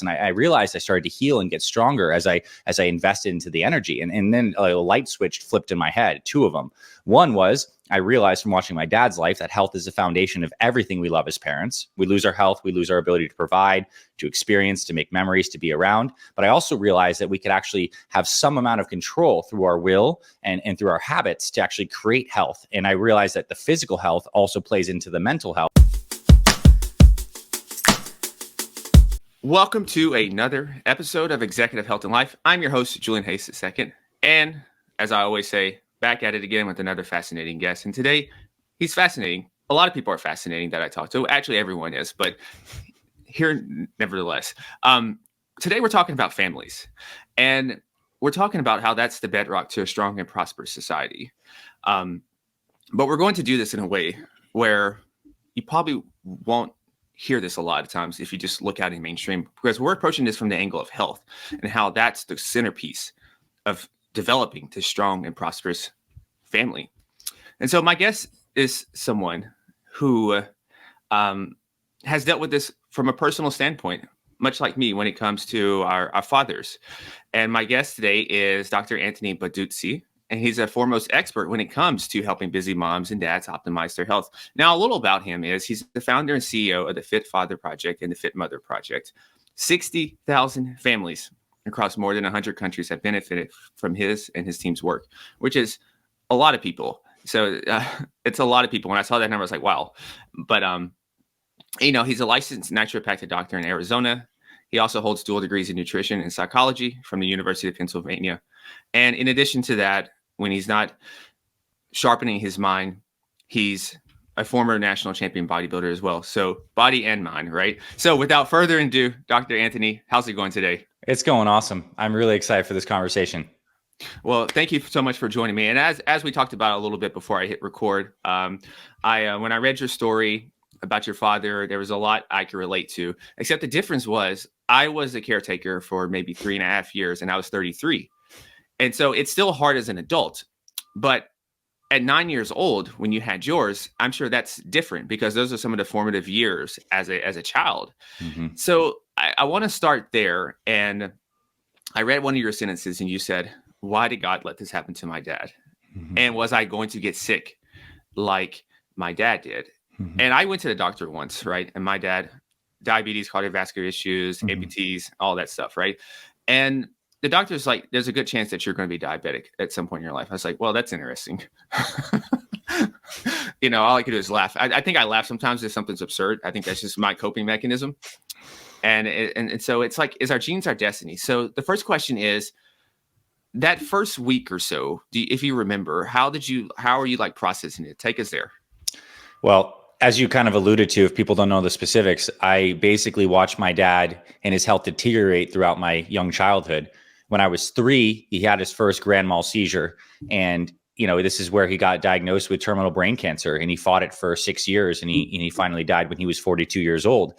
And I realized I started to heal and get stronger as I invested into the energy. And then a light switch flipped in my head, two of them. One was I realized from watching my dad's life that health is the foundation of everything we love as parents. We lose our health, we lose our ability to provide, to experience, to make memories, to be around. But I also realized that we could actually have some amount of control through our will and through our habits to actually create health. And I realized that the physical health also plays into the mental health. Welcome to another episode of Executive Health and Life. I'm your host, Julian Hayes II. And as I always say, back at it again with another fascinating guest. And today, he's fascinating. A lot of people are fascinating that I talk to. Actually, everyone is, but here, nevertheless. Today, we're talking about families. And we're talking about how that's the bedrock to a strong and prosperous society. But we're going to do this in a way where you probably won't hear this a lot of times if you just look at it in mainstream, because we're approaching this from the angle of health and how that's the centerpiece of developing this strong and prosperous family. And so my guest is someone who has dealt with this from a personal standpoint, much like me when it comes to our fathers. And my guest today is Dr. Anthony Balduzzi. And he's a foremost expert when it comes to helping busy moms and dads optimize their health. Now, a little about him is he's the founder and CEO of the Fit Father Project and the Fit Mother Project. 60,000 families across more than 100 countries have benefited from his and his team's work, which is a lot of people. So it's a lot of people. When I saw that number, I was like, wow. But, he's a licensed naturopathic doctor in Arizona. He also holds dual degrees in nutrition and psychology from the University of Pennsylvania. And in addition to that, when he's not sharpening his mind, he's a former national champion bodybuilder as well. So body and mind, right? So without further ado, Dr. Anthony, how's it going today? It's going awesome. I'm really excited for this conversation. Well, thank you so much for joining me. And as we talked about a little bit before I hit record, when I read your story about your father, there was a lot I could relate to, except the difference was I was a caretaker for maybe 3.5 years and I was 33. And so it's still hard as an adult, but at 9 years old, when you had yours, I'm sure that's different because those are some of the formative years as a child. Mm-hmm. So I want to start there. And I read one of your sentences and you said, why did God let this happen to my dad? Mm-hmm. And was I going to get sick like my dad did? Mm-hmm. And I went to the doctor once, right? And my dad, diabetes, cardiovascular issues, mm-hmm. amputees, all that stuff, right? And the doctor's like, there's a good chance that you're going to be diabetic at some point in your life. I was like, well, that's interesting. All I could do is laugh. I think I laugh sometimes if something's absurd. I think that's just my coping mechanism. And so it's like, is our genes our destiny? So the first question is, that first week or so, if you remember, how are you like processing it? Take us there. Well, as you kind of alluded to, if people don't know the specifics, I basically watched my dad and his health deteriorate throughout my young childhood. When I was 3, he had his first grand mal seizure. And, this is where he got diagnosed with terminal brain cancer. And he fought it for 6 years. And he finally died when he was 42 years old.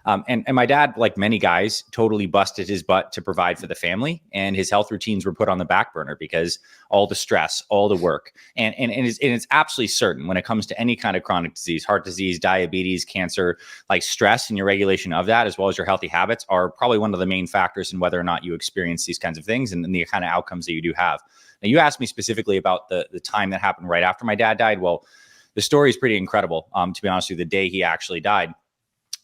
And my dad, like many guys, totally busted his butt to provide for the family, and his health routines were put on the back burner because all the stress, all the work, and it's absolutely certain when it comes to any kind of chronic disease, heart disease, diabetes, cancer, like stress and your regulation of that, as well as your healthy habits, are probably one of the main factors in whether or not you experience these kinds of things and the kind of outcomes that you do have. Now, you asked me specifically about the time that happened right after my dad died. Well, the story is pretty incredible. To be honest with you, the day he actually died.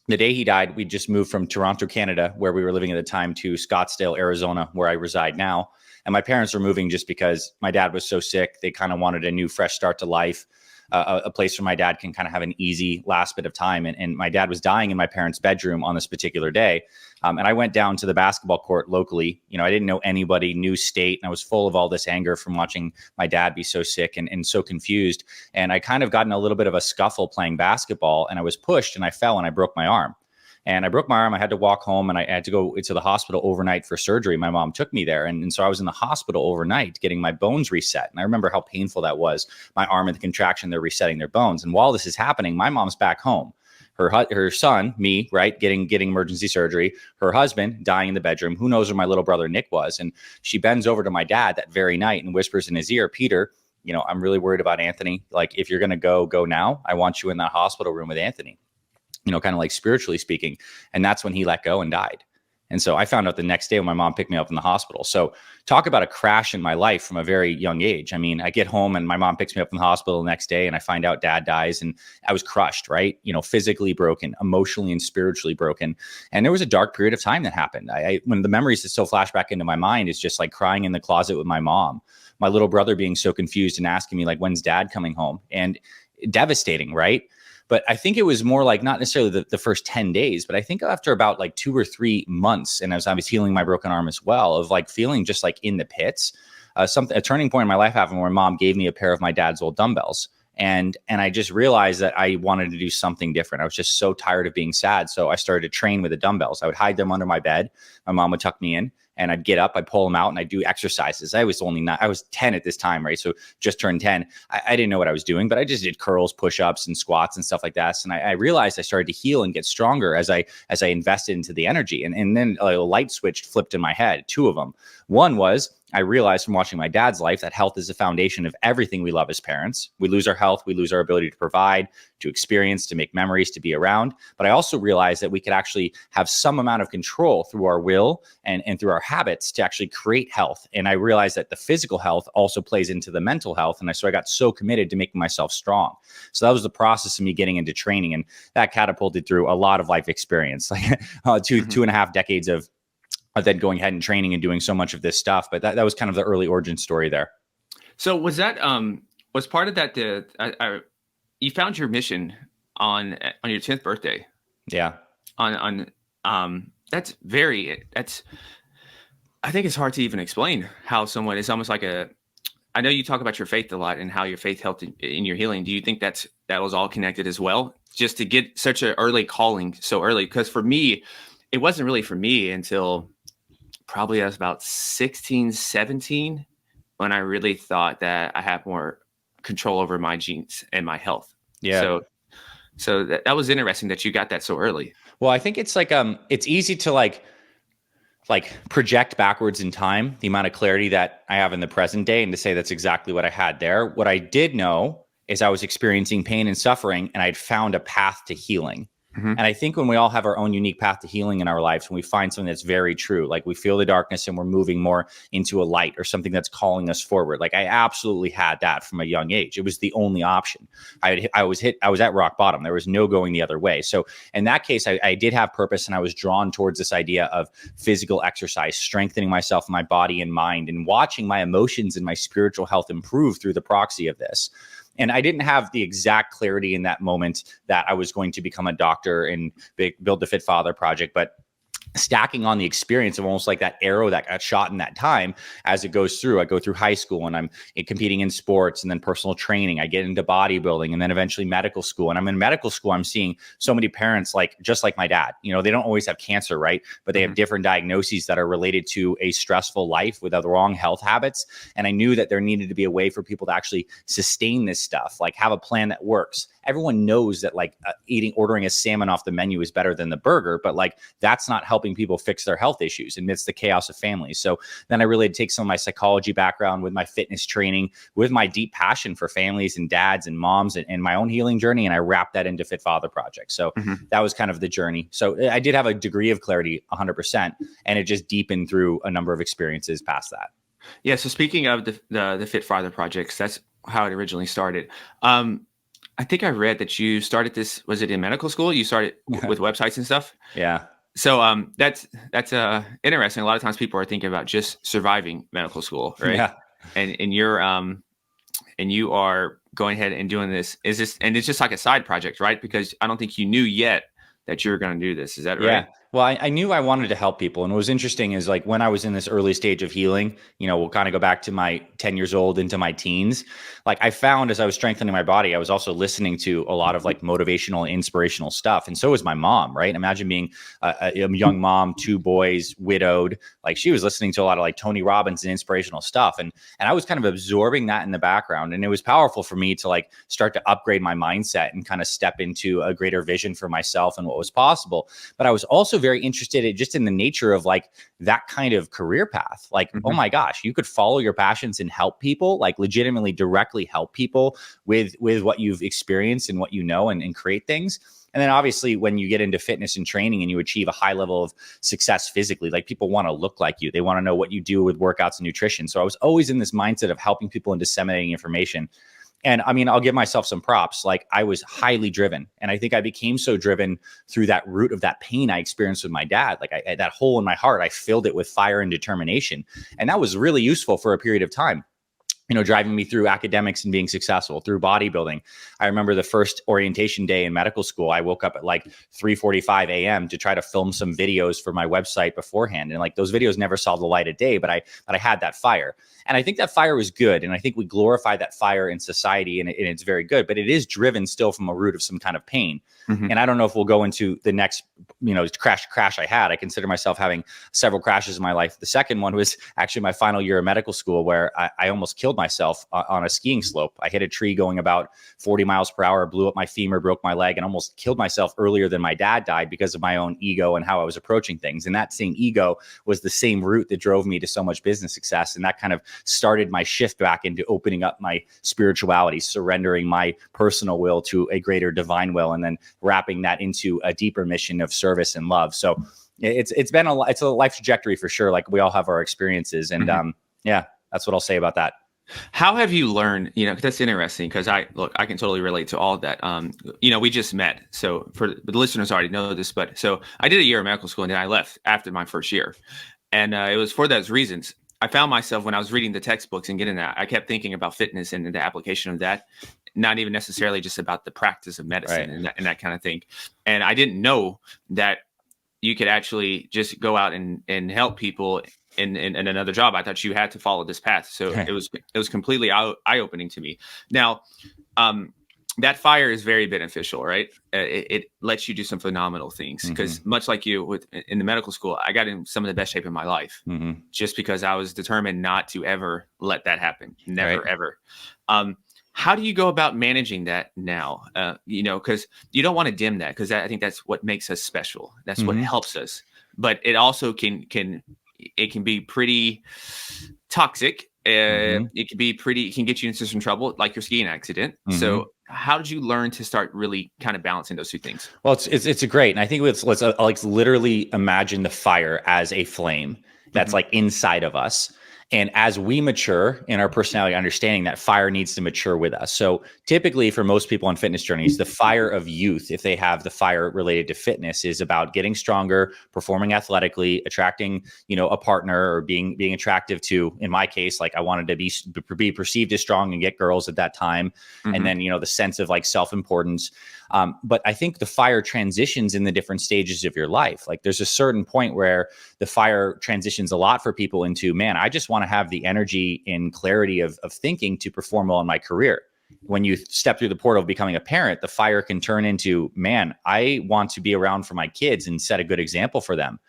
The day he died, we just moved from Toronto, Canada, where we were living at the time, to Scottsdale, Arizona, where I reside now. And my parents were moving just because my dad was so sick. They kind of wanted a new, fresh start to life, a place where my dad can kind of have an easy last bit of time. And my dad was dying in my parents' bedroom on this particular day. And I went down to the basketball court locally. I didn't know anybody, new state. And I was full of all this anger from watching my dad be so sick and so confused. And I kind of got in a little bit of a scuffle playing basketball, and I was pushed and I fell and I broke my arm. And I broke my arm. I had to walk home and I had to go to the hospital overnight for surgery. My mom took me there. And so I was in the hospital overnight getting my bones reset. And I remember how painful that was. My arm and the contraction, they're resetting their bones. And while this is happening, my mom's back home. Her son, me, right, getting emergency surgery, her husband dying in the bedroom. Who knows where my little brother Nick was? And she bends over to my dad that very night and whispers in his ear, Peter, I'm really worried about Anthony. Like, if you're going to go now. I want you in that hospital room with Anthony. Kind of like spiritually speaking. And that's when he let go and died. And so I found out the next day when my mom picked me up from the hospital. So talk about a crash in my life from a very young age. I mean, I get home and my mom picks me up from the hospital the next day and I find out dad dies, and I was crushed, right? Physically broken, emotionally and spiritually broken. And there was a dark period of time that happened. One of the memories that still flash back into my mind is just like crying in the closet with my mom, my little brother being so confused and asking me like, when's dad coming home? And devastating, right? But I think it was more like not necessarily the first 10 days, but I think after about like 2 or 3 months, and as I was healing my broken arm as well, of like feeling just like in the pits, a turning point in my life happened where mom gave me a pair of my dad's old dumbbells. And I just realized that I wanted to do something different. I was just so tired of being sad. So I started to train with the dumbbells. I would hide them under my bed. My mom would tuck me in and I'd get up, I'd pull them out and I'd do exercises. I was 10 at this time, right? So just turned 10. I didn't know what I was doing, but I just did curls, push-ups and squats and stuff like that. And I realized I started to heal and get stronger as I invested into the energy. And then a light switch flipped in my head, 2 of them. One was, I realized from watching my dad's life that health is the foundation of everything we love as parents. We lose our health, we lose our ability to provide, to experience, to make memories, to be around. But I also realized that we could actually have some amount of control through our will and through our habits to actually create health. And I realized that the physical health also plays into the mental health. And so I got so committed to making myself strong. So that was the process of me getting into training. And that catapulted through a lot of life experience, like 2.5 decades of then going ahead and training and doing so much of this stuff. But that was kind of the early origin story there. So was that was part of that you found your mission on your 10th birthday? Yeah. I think it's hard to even explain how someone is almost like I know you talk about your faith a lot and how your faith helped in your healing. Do you think that was all connected as well? Just to get such an early calling so early? Because for me, it wasn't really for me until probably I was about 16, 17 when I really thought that I had more control over my genes and my health. Yeah. So that was interesting that you got that so early. Well, I think it's like, it's easy to like project backwards in time, the amount of clarity that I have in the present day, and to say that's exactly what I had there. What I did know is I was experiencing pain and suffering, and I'd found a path to healing. Mm-hmm. And I think when we all have our own unique path to healing in our lives, when we find something that's very true, like we feel the darkness and we're moving more into a light or something that's calling us forward. Like I absolutely had that from a young age. It was the only option. I was at rock bottom. There was no going the other way. So in that case, I did have purpose, and I was drawn towards this idea of physical exercise, strengthening myself, my body and mind, and watching my emotions and my spiritual health improve through the proxy of this. And I didn't have the exact clarity in that moment that I was going to become a doctor and build the Fit Father Project, but stacking on the experience of almost like that arrow that got shot in that time as it goes through. I go through high school and I'm competing in sports and then personal training. I get into bodybuilding and then eventually medical school. And I'm in medical school. I'm seeing so many parents just like my dad. They don't always have cancer, right? But they have different diagnoses that are related to a stressful life with the wrong health habits. And I knew that there needed to be a way for people to actually sustain this stuff, like have a plan that works. Everyone knows that ordering a salmon off the menu is better than the burger, but that's not helping people fix their health issues amidst the chaos of families. So then I really had to take some of my psychology background with my fitness training, with my deep passion for families and dads and moms and my own healing journey. And I wrapped that into Fit Father Project. So that was kind of the journey. So I did have a degree of clarity 100%, and it just deepened through a number of experiences past that. Yeah. So speaking of the Fit Father projects, that's how it originally started. I think I read that you started this, was it in medical school? You started with websites and stuff? Yeah. So that's interesting. A lot of times people are thinking about just surviving medical school, right? Yeah. And you are going ahead and doing this. And it's just like a side project, right? Because I don't think you knew yet that you were going to do this. Is that right? Yeah. Well, I knew I wanted to help people. And what was interesting is when I was in this early stage of healing, we'll kind of go back to my 10 years old into my teens. I found as I was strengthening my body, I was also listening to a lot of motivational, inspirational stuff. And so was my mom, right? Imagine being a young mom, 2 boys, widowed. She was listening to a lot of Tony Robbins and inspirational stuff. And I was kind of absorbing that in the background. And it was powerful for me to start to upgrade my mindset and kind of step into a greater vision for myself and what was possible. But I was also very interested in the nature of that kind of career path. Oh my gosh, you could follow your passions and help people, legitimately directly help people with what you've experienced and what and create things. And then obviously when you get into fitness and training and you achieve a high level of success physically, like people want to look like you. They want to know what you do with workouts and nutrition. So I was always in this mindset of helping people and disseminating information. And I mean, I'll give myself some props. Like I was highly driven. And I think I became so driven through that root of that pain I experienced with my dad. Like that hole in my heart, I filled it with fire and determination. And that was really useful for a period of time, driving me through academics and being successful, through bodybuilding. I remember the first orientation day in medical school, I woke up at like 3:45 a.m. to try to film some videos for my website beforehand. And like those videos never saw the light of day, but I had that fire. And I think that fire was good. And I think we glorify that fire in society, and it's very good, but it is driven still from a root of some kind of pain. Mm-hmm. And I don't know if we'll go into the next, crash I had. I consider myself having several crashes in my life. The second one was actually my final year of medical school, where I almost killed myself on a skiing slope. I hit a tree going about 40 miles per hour, blew up my femur, broke my leg, and almost killed myself earlier than my dad died because of my own ego and how I was approaching things. And that same ego was the same root that drove me to so much business success. And that kind of started my shift back into opening up my spirituality, surrendering my personal will to a greater divine will, and then wrapping that into a deeper mission of service and love. So it's been it's a life trajectory for sure. Like we all have our experiences, and yeah, that's what I'll say about that. How have you learned, that's interesting, because I can totally relate to all of that. We just met. So for the listeners already know this, but so I did a year of medical school and then I left after my first year. And it was for those reasons. I found myself when I was reading the textbooks and getting that, I kept thinking about fitness and the application of that, not even necessarily just about the practice of medicine, right, and that kind of thing. And I didn't know that you could actually just go out and help people in another job. I thought you had to follow this path. So it was completely eye-opening to me. Now, that fire is very beneficial, right? It lets you do some phenomenal things, because much like you in the medical school, I got in some of the best shape in my life just because I was determined not to ever let that happen. Never, ever. How do you go about managing that now? Because you don't want to dim that, because I think that's what makes us special. That's what helps us. But it also can be pretty toxic. It can get you into some trouble, like your skiing accident. So how did you learn to start really kind of balancing those two things? Well, it's a great, and I think let's like literally imagine the fire as a flame that's like inside of us. And as we mature in our personality, understanding that fire needs to mature with us. So typically for most people on fitness journeys, the fire of youth, if they have the fire related to fitness, is about getting stronger, performing athletically, attracting, a partner, or being attractive to, in my case, like I wanted to be perceived as strong and get girls at that time. And then, the sense of like self-importance. But I think the fire transitions in the different stages of your life. Like there's a certain point where the fire transitions a lot for people into, man, I just want to have the energy and clarity of thinking to perform well in my career. When you step through the portal of becoming a parent, the fire can turn into, man, I want to be around for my kids and set a good example for them.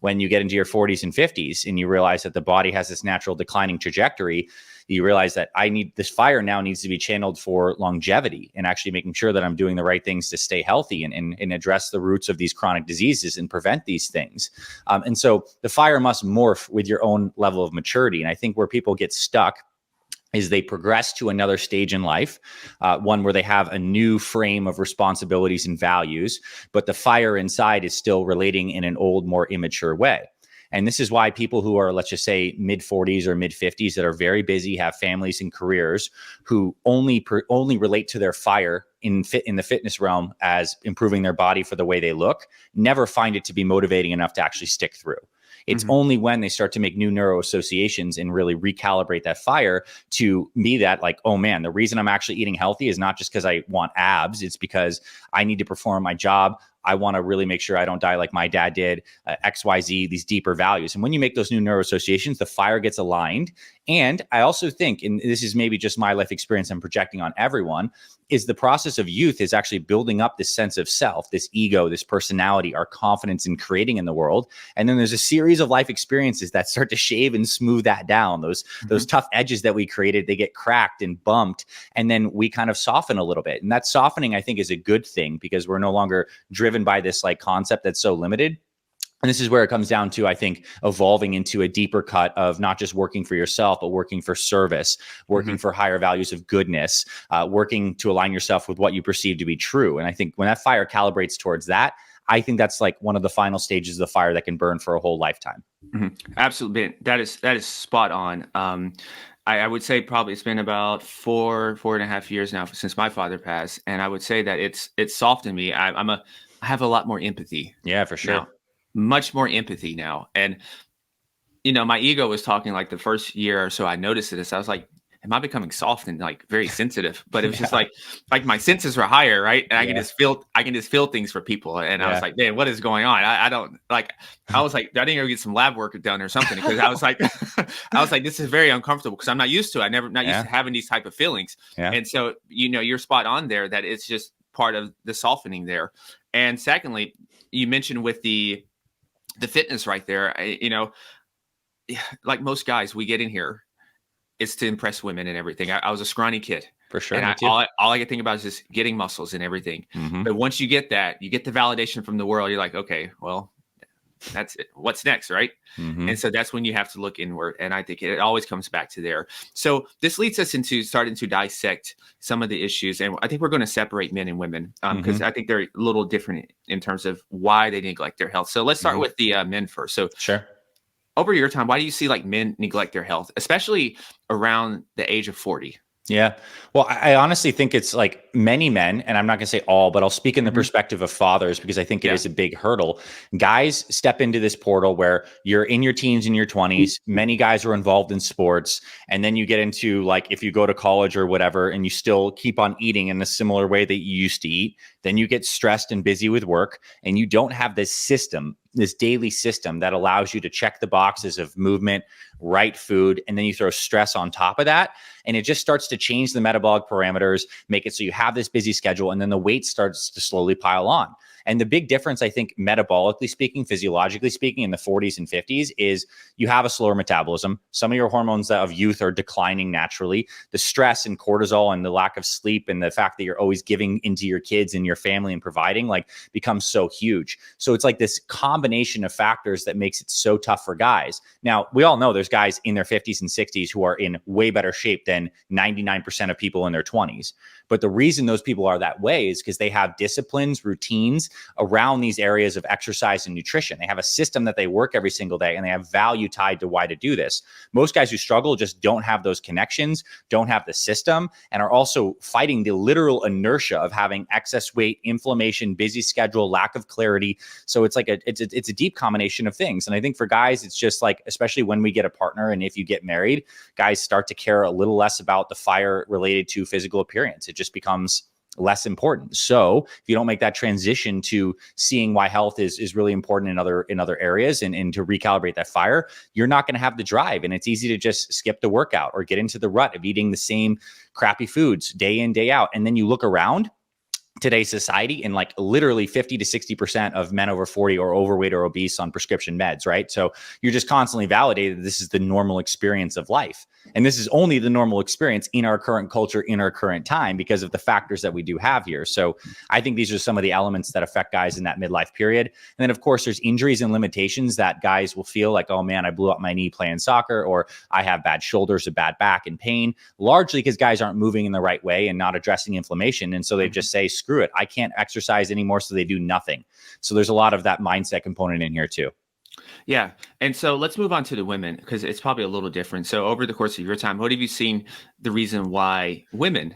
When you get into your 40s and 50s and you realize that the body has this natural declining trajectory, you realize that this fire now needs to be channeled for longevity and actually making sure that I'm doing the right things to stay healthy and address the roots of these chronic diseases and prevent these things. And so the fire must morph with your own level of maturity. And I think where people get stuck is they progress to another stage in life, one where they have a new frame of responsibilities and values, but the fire inside is still relating in an old, more immature way. And this is why people who are, let's just say, mid 40s or mid 50s that are very busy, have families and careers, who only relate to their fire in the fitness realm as improving their body for the way they look, never find it to be motivating enough to actually stick through. It's only when they start to make new neuro associations and really recalibrate that fire to be that like, oh man, the reason I'm actually eating healthy is not just because I want abs. It's because I need to perform my job. I want to really make sure I don't die like my dad did, XYZ, these deeper values. And when you make those new neuro associations, the fire gets aligned. And I also think, and this is maybe just my life experience I'm projecting on everyone, is the process of youth is actually building up this sense of self, this ego, this personality, our confidence in creating in the world. And then there's a series of life experiences that start to shave and smooth that down. Those tough edges that we created, they get cracked and bumped, and then we kind of soften a little bit. And that softening, I think, is a good thing, because we're no longer driven by this like concept that's so limited. And this is where it comes down to, I think, evolving into a deeper cut of not just working for yourself, but working for service, working for higher values of goodness, working to align yourself with what you perceive to be true. And I think when that fire calibrates towards that, I think that's like one of the final stages of the fire that can burn for a whole lifetime. Absolutely. That is spot on. I would say probably it's been about 4.5 years now since my father passed. And I would say that it's softened me. I have a lot more empathy. Yeah, for sure. Now. Much more empathy now. And, my ego was talking like the first year or so I noticed this. I was like, am I becoming soft and like very sensitive? But it was just like my senses were higher, right? And I can just feel things for people. And I was like, man, what is going on? I don't like, I was like, I didn't go get some lab work done or something, because I was like, this is very uncomfortable because I'm not used to it. Not used to having these type of feelings. Yeah. And so, you're spot on there that it's just part of the softening there. And secondly, you mentioned with the fitness right there, like most guys, we get in here, it's to impress women and everything. I was a scrawny kid. For sure. And all I could think about is just getting muscles and everything. But once you get that, you get the validation from the world. You're like, okay, well, that's it. What's next, right? And so that's when you have to look inward. And I think it always comes back to there. So this leads us into starting to dissect some of the issues. And I think we're going to separate men and women because I think they're a little different in terms of why they neglect their health. So let's start with the men first. So sure. Over your time, why do you see like men neglect their health, especially around the age of 40? Yeah. Well, I honestly think it's like many men, and I'm not going to say all, but I'll speak in the perspective of fathers because I think it is a big hurdle. Guys step into this portal where you're in your teens and your 20s. Many guys are involved in sports. And then you get into like, if you go to college or whatever, and you still keep on eating in a similar way that you used to eat, then you get stressed and busy with work, and you don't have this system, this daily system that allows you to check the boxes of movement, right food, and then you throw stress on top of that. And it just starts to change the metabolic parameters, make it so you have this busy schedule, and then the weight starts to slowly pile on. And the big difference, I think, metabolically speaking, physiologically speaking, in the 40s and 50s is you have a slower metabolism. Some of your hormones of youth are declining naturally. The stress and cortisol and the lack of sleep and the fact that you're always giving into your kids and your family and providing like becomes so huge. So it's like this combination of factors that makes it so tough for guys. Now, we all know there's guys in their 50s and 60s who are in way better shape than 99% of people in their 20s. But the reason those people are that way is because they have disciplines, routines around these areas of exercise and nutrition. They have a system that they work every single day, and they have value tied to why to do this. Most guys who struggle just don't have those connections, don't have the system, and are also fighting the literal inertia of having excess weight, inflammation, busy schedule, lack of clarity. So it's like it's a deep combination of things. And I think for guys, it's just like, especially when we get a partner and if you get married, guys start to care a little less about the fire related to physical appearance. It just becomes less important. So if you don't make that transition to seeing why health is really important in other areas and to recalibrate that fire, you're not going to have the drive. And it's easy to just skip the workout or get into the rut of eating the same crappy foods day in, day out. And then you look around today's society, and like literally 50 to 60% of men over 40 are overweight or obese on prescription meds, right? So you're just constantly validated. This is the normal experience of life. And this is only the normal experience in our current culture, in our current time, because of the factors that we do have here. So I think these are some of the elements that affect guys in that midlife period. And then of course, there's injuries and limitations that guys will feel like, oh man, I blew up my knee playing soccer, or I have bad shoulders, a bad back and pain, largely because guys aren't moving in the right way and not addressing inflammation. And so they just say, screw it, I can't exercise anymore. So they do nothing. So there's a lot of that mindset component in here too. Yeah. And so let's move on to the women, because it's probably a little different. So over the course of your time, what have you seen the reason why women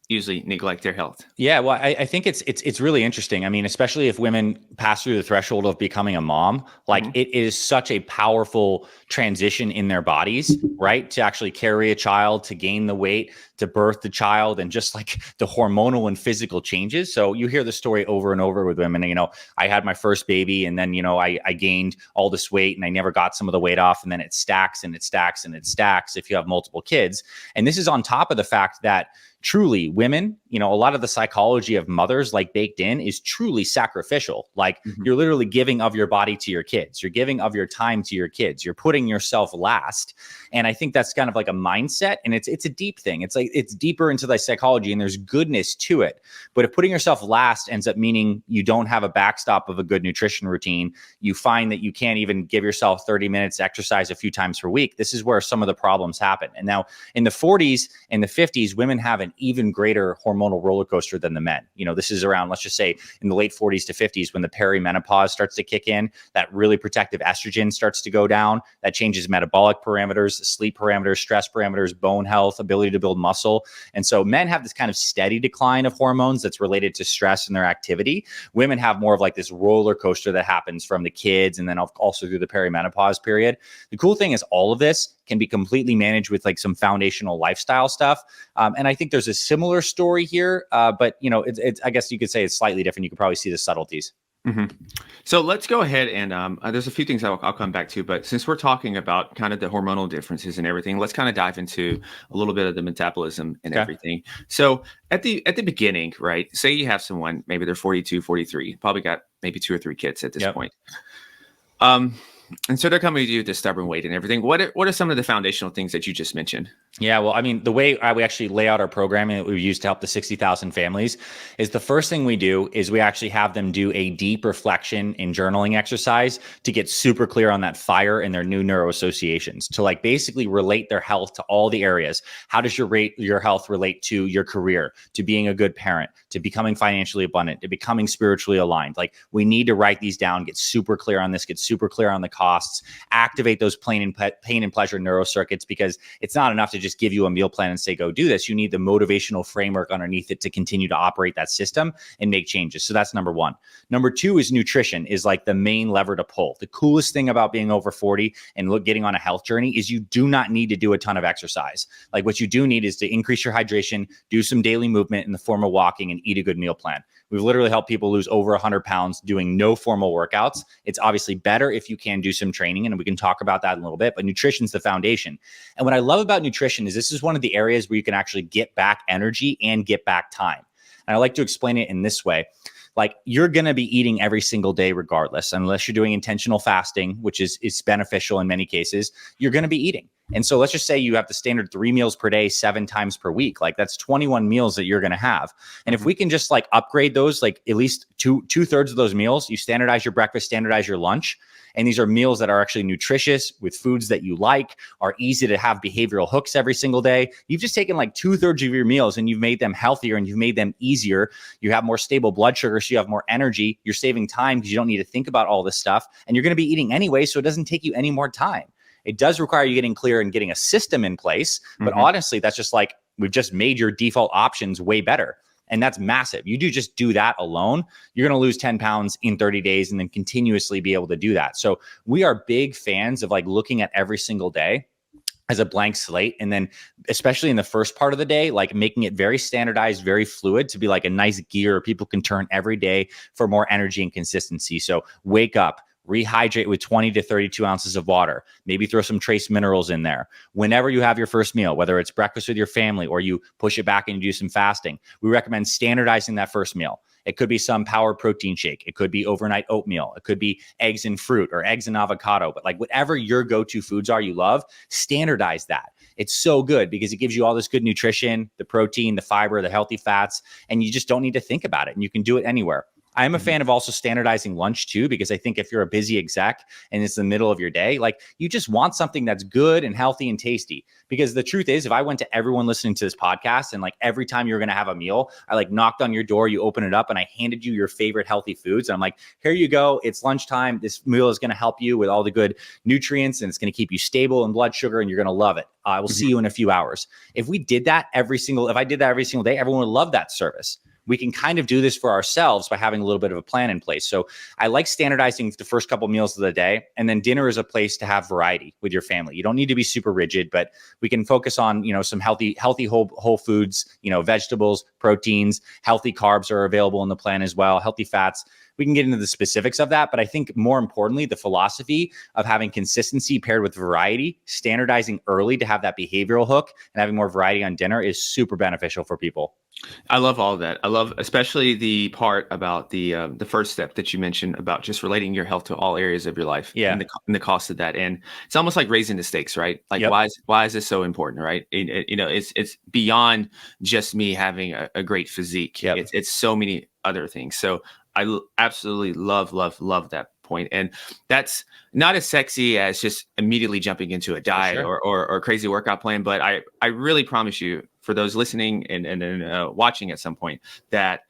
usually neglect their health? Yeah, well, I think it's really interesting. I mean, especially if women pass through the threshold of becoming a mom, like it is such a powerful transition in their bodies, right? To actually carry a child, to gain the weight, to birth the child, and just like the hormonal and physical changes. So you hear the story over and over with women. You know, I had my first baby, and then, you know, I gained all this weight and I never got some of the weight off. And then it stacks and it stacks and it stacks if you have multiple kids. And this is on top of the fact that truly women a lot of the psychology of mothers like baked in is truly sacrificial. Like you're literally giving of your body to your kids. You're giving of your time to your kids. You're putting yourself last. And I think that's kind of like a mindset, and it's a deep thing. It's like it's deeper into the psychology, and there's goodness to it. But if putting yourself last ends up meaning you don't have a backstop of a good nutrition routine, you find that you can't even give yourself 30 minutes exercise a few times per week. This is where some of the problems happen. And now in the 40s and the 50s, women have an even greater hormonal roller coaster than the men. This is around, let's just say in the late 40s to 50s, when the perimenopause starts to kick in, that really protective estrogen starts to go down. That changes metabolic parameters, sleep parameters, stress parameters, bone health, ability to build muscle. And so men have this kind of steady decline of hormones that's related to stress and their activity. Women have more of like this roller coaster that happens from the kids and then also through the perimenopause period. The cool thing is all of this can be completely managed with like some foundational lifestyle stuff. And I think there's a similar story here, but it's I guess you could say it's slightly different. You could probably see the subtleties. So let's go ahead and there's a few things I'll come back to, but since we're talking about kind of the hormonal differences and everything, let's kind of dive into a little bit of the metabolism and everything. So at the beginning, right? Say you have someone, maybe they're 42, 43, probably got maybe 2 or 3 kids at this point. And so they're coming to you with this stubborn weight and everything. What are some of the foundational things that you just mentioned? Yeah, well, I mean, the way we actually lay out our programming that we use to help the 60,000 families is the first thing we do is we actually have them do a deep reflection and journaling exercise to get super clear on that fire and their new neuroassociations, to like basically relate their health to all the areas. How does your health relate to your career, to being a good parent, to becoming financially abundant, to becoming spiritually aligned? Like we need to write these down, get super clear on this, get super clear on the costs, activate those pain and pleasure neurocircuits, because it's not enough to just give you a meal plan and say, go do this. You need the motivational framework underneath it to continue to operate that system and make changes. So that's number one. Number two is nutrition is like the main lever to pull. The coolest thing about being over 40 and getting on a health journey is you do not need to do a ton of exercise. Like what you do need is to increase your hydration, do some daily movement in the form of walking, and eat a good meal plan. We've literally helped people lose over 100 pounds doing no formal workouts. It's obviously better if you can do some training, and we can talk about that in a little bit, but nutrition's the foundation. And what I love about nutrition is this is one of the areas where you can actually get back energy and get back time. And I like to explain it in this way. Like you're going to be eating every single day regardless, unless you're doing intentional fasting, which is beneficial in many cases, you're going to be eating. And so let's just say you have the standard 3 meals per day, 7 times per week. Like that's 21 meals that you're going to have. And if we can just like upgrade those, like at least two-thirds of those meals, you standardize your breakfast, standardize your lunch. And these are meals that are actually nutritious with foods that you like, are easy to have behavioral hooks every single day. You've just taken like 2/3 of your meals and you've made them healthier and you've made them easier. You have more stable blood sugar, so you have more energy. You're saving time because you don't need to think about all this stuff. And you're going to be eating anyway, so it doesn't take you any more time. It does require you getting clear and getting a system in place. But honestly, that's just like, we've just made your default options way better. And that's massive. You just do that alone, you're going to lose 10 pounds in 30 days and then continuously be able to do that. So we are big fans of like looking at every single day as a blank slate. And then especially in the first part of the day, like making it very standardized, very fluid to be like a nice gear people can turn every day for more energy and consistency. So wake up, rehydrate with 20 to 32 ounces of water, maybe throw some trace minerals in there. Whenever you have your first meal, whether it's breakfast with your family or you push it back and you do some fasting, we recommend standardizing that first meal. It could be some power protein shake. It could be overnight oatmeal. It could be eggs and fruit or eggs and avocado. But like whatever your go-to foods are you love, standardize that. It's so good because it gives you all this good nutrition, the protein, the fiber, the healthy fats, and you just don't need to think about it. And you can do it anywhere. I'm a fan of also standardizing lunch too, because I think if you're a busy exec and it's the middle of your day, like you just want something that's good and healthy and tasty. Because the truth is, if I went to everyone listening to this podcast and like every time you're going to have a meal, I like knocked on your door, you open it up and I handed you your favorite healthy foods. And I'm like, here you go. It's lunchtime. This meal is going to help you with all the good nutrients and it's going to keep you stable in blood sugar and you're going to love it. I will see you in a few hours. If I did that every single day, everyone would love that service. We can kind of do this for ourselves by having a little bit of a plan in place. So I like standardizing the first couple meals of the day, and then dinner is a place to have variety with your family. You don't need to be super rigid, but we can focus on, some healthy whole foods, vegetables, proteins, healthy carbs are available in the plan as well, healthy fats. We can get into the specifics of that, but I think more importantly, the philosophy of having consistency paired with variety, standardizing early to have that behavioral hook and having more variety on dinner is super beneficial for people. I love all of that. I love especially the part about the first step that you mentioned about just relating your health to all areas of your life Yeah. and the cost of that. And it's almost like raising the stakes, right? Like Yep. why is this so important, right? It's beyond just me having a great physique. Yep. It's so many other things. So absolutely love that point. And that's not as sexy as just immediately jumping into a For diet sure. or a crazy workout plan. But I really promise you, for those listening and watching at some point, that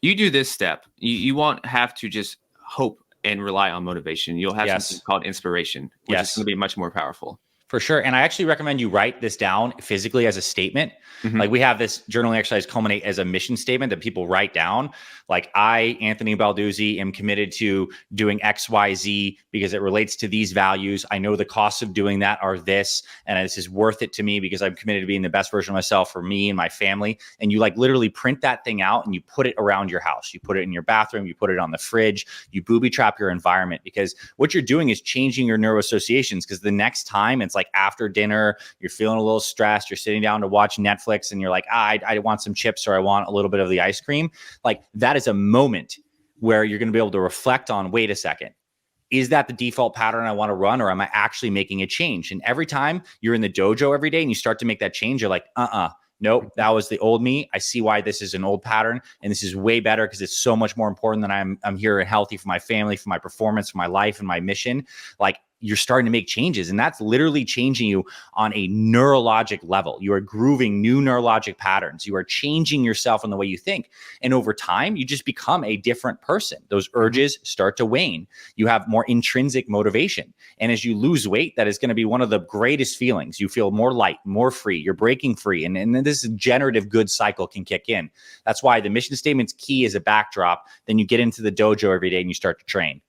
you do this step, you won't have to just hope and rely on motivation. You'll have something Yes. called inspiration, which is going Yes. to be much more powerful. For sure. And I actually recommend you write this down physically as a statement. Mhm. Like we have this journaling exercise culminate as a mission statement that people write down. Like I, Anthony Balduzzi, am committed to doing X, Y, Z because it relates to these values. I know the costs of doing that are this, and this is worth it to me because I'm committed to being the best version of myself for me and my family. And you like literally print that thing out and you put it around your house. You put it in your bathroom, you put it on the fridge, you booby trap your environment, because what you're doing is changing your neuroassociations. Because the next time it's like after dinner, you're feeling a little stressed, you're sitting down to watch Netflix and you're like, I want some chips or I want a little bit of the ice cream. Like that is a moment where you're going to be able to reflect on, wait a second, is that the default pattern I want to run, or am I actually making a change? And every time you're in the dojo every day and you start to make that change, you're like, nope, that was the old me. I see why this is an old pattern, and this is way better because it's so much more important that I'm here and healthy for my family, for my performance, for my life, and my mission. Like you're starting to make changes, and that's literally changing you on a neurologic level. You are grooving new neurologic patterns. You are changing yourself in the way you think, and over time, you just become a different person. Those urges start to wane. You have more intrinsic motivation, and as you lose weight, that is going to be one of the greatest feelings. You feel more light, more free. You're breaking free, and then this generative good cycle can kick in. That's why the mission statement's key is a backdrop. Then you get into the dojo every day and you start to train.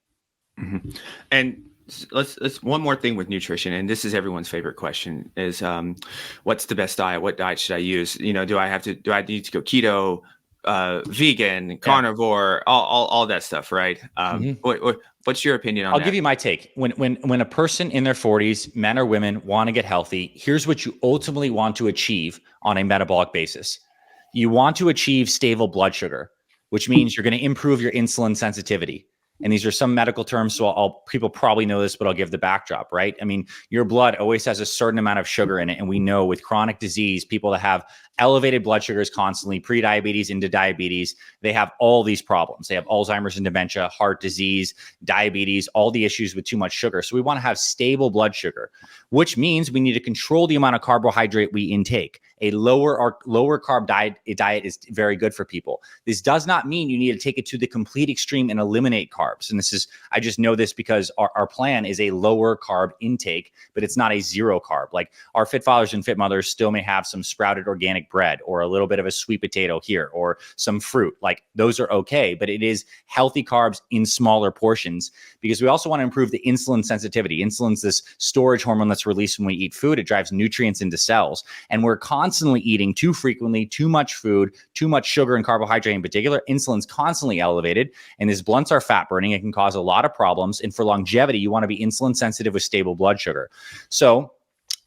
Mm-hmm. And let's one more thing with nutrition, and this is everyone's favorite question: is what's the best diet? What diet should I use? Do I need to go keto, vegan, carnivore, all that stuff, right? What's your opinion on I'll that? give you my take. When a person in their 40s, men or women, want to get healthy, here's what you ultimately want to achieve on a metabolic basis. You want to achieve stable blood sugar, which means you're going to improve your insulin sensitivity. And these are some medical terms, so people probably know this, but I'll give the backdrop, right? I mean, your blood always has a certain amount of sugar in it. And we know with chronic disease, people that have elevated blood sugars constantly, pre-diabetes into diabetes, they have all these problems. They have Alzheimer's and dementia, heart disease, diabetes, all the issues with too much sugar. So we want to have stable blood sugar, which means we need to control the amount of carbohydrate we intake. A lower carb diet is very good for people. This does not mean you need to take it to the complete extreme and eliminate carbs. And I just know this because our plan is a lower carb intake, but it's not a zero carb. Like our fit fathers and fit mothers still may have some sprouted organic bread or a little bit of a sweet potato here or some fruit. Like those are okay, but it is healthy carbs in smaller portions, because we also want to improve the insulin sensitivity. Insulin's this storage hormone that's released when we eat food. It drives nutrients into cells, and we're constantly eating too frequently, too much food, too much sugar and carbohydrate in particular. Insulin's constantly elevated, and this blunts our fat burning. It can cause a lot of problems. And for longevity, you want to be insulin sensitive with stable blood sugar. So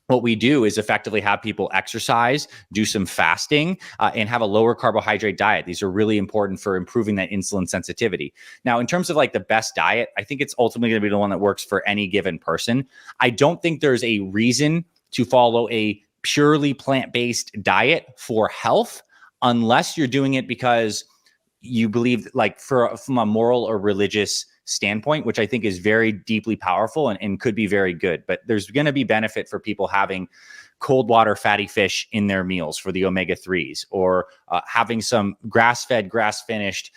what we do is effectively have people exercise, do some fasting, and have a lower carbohydrate diet. These are really important for improving that insulin sensitivity. Now, in terms of like the best diet, I think it's ultimately going to be the one that works for any given person. I don't think there's a reason to follow a purely plant-based diet for health unless you're doing it because you believe, like from a moral or religious standpoint, which I think is very deeply powerful and could be very good. But there's going to be benefit for people having cold water fatty fish in their meals for the omega-3s, or having some grass-fed, grass-finished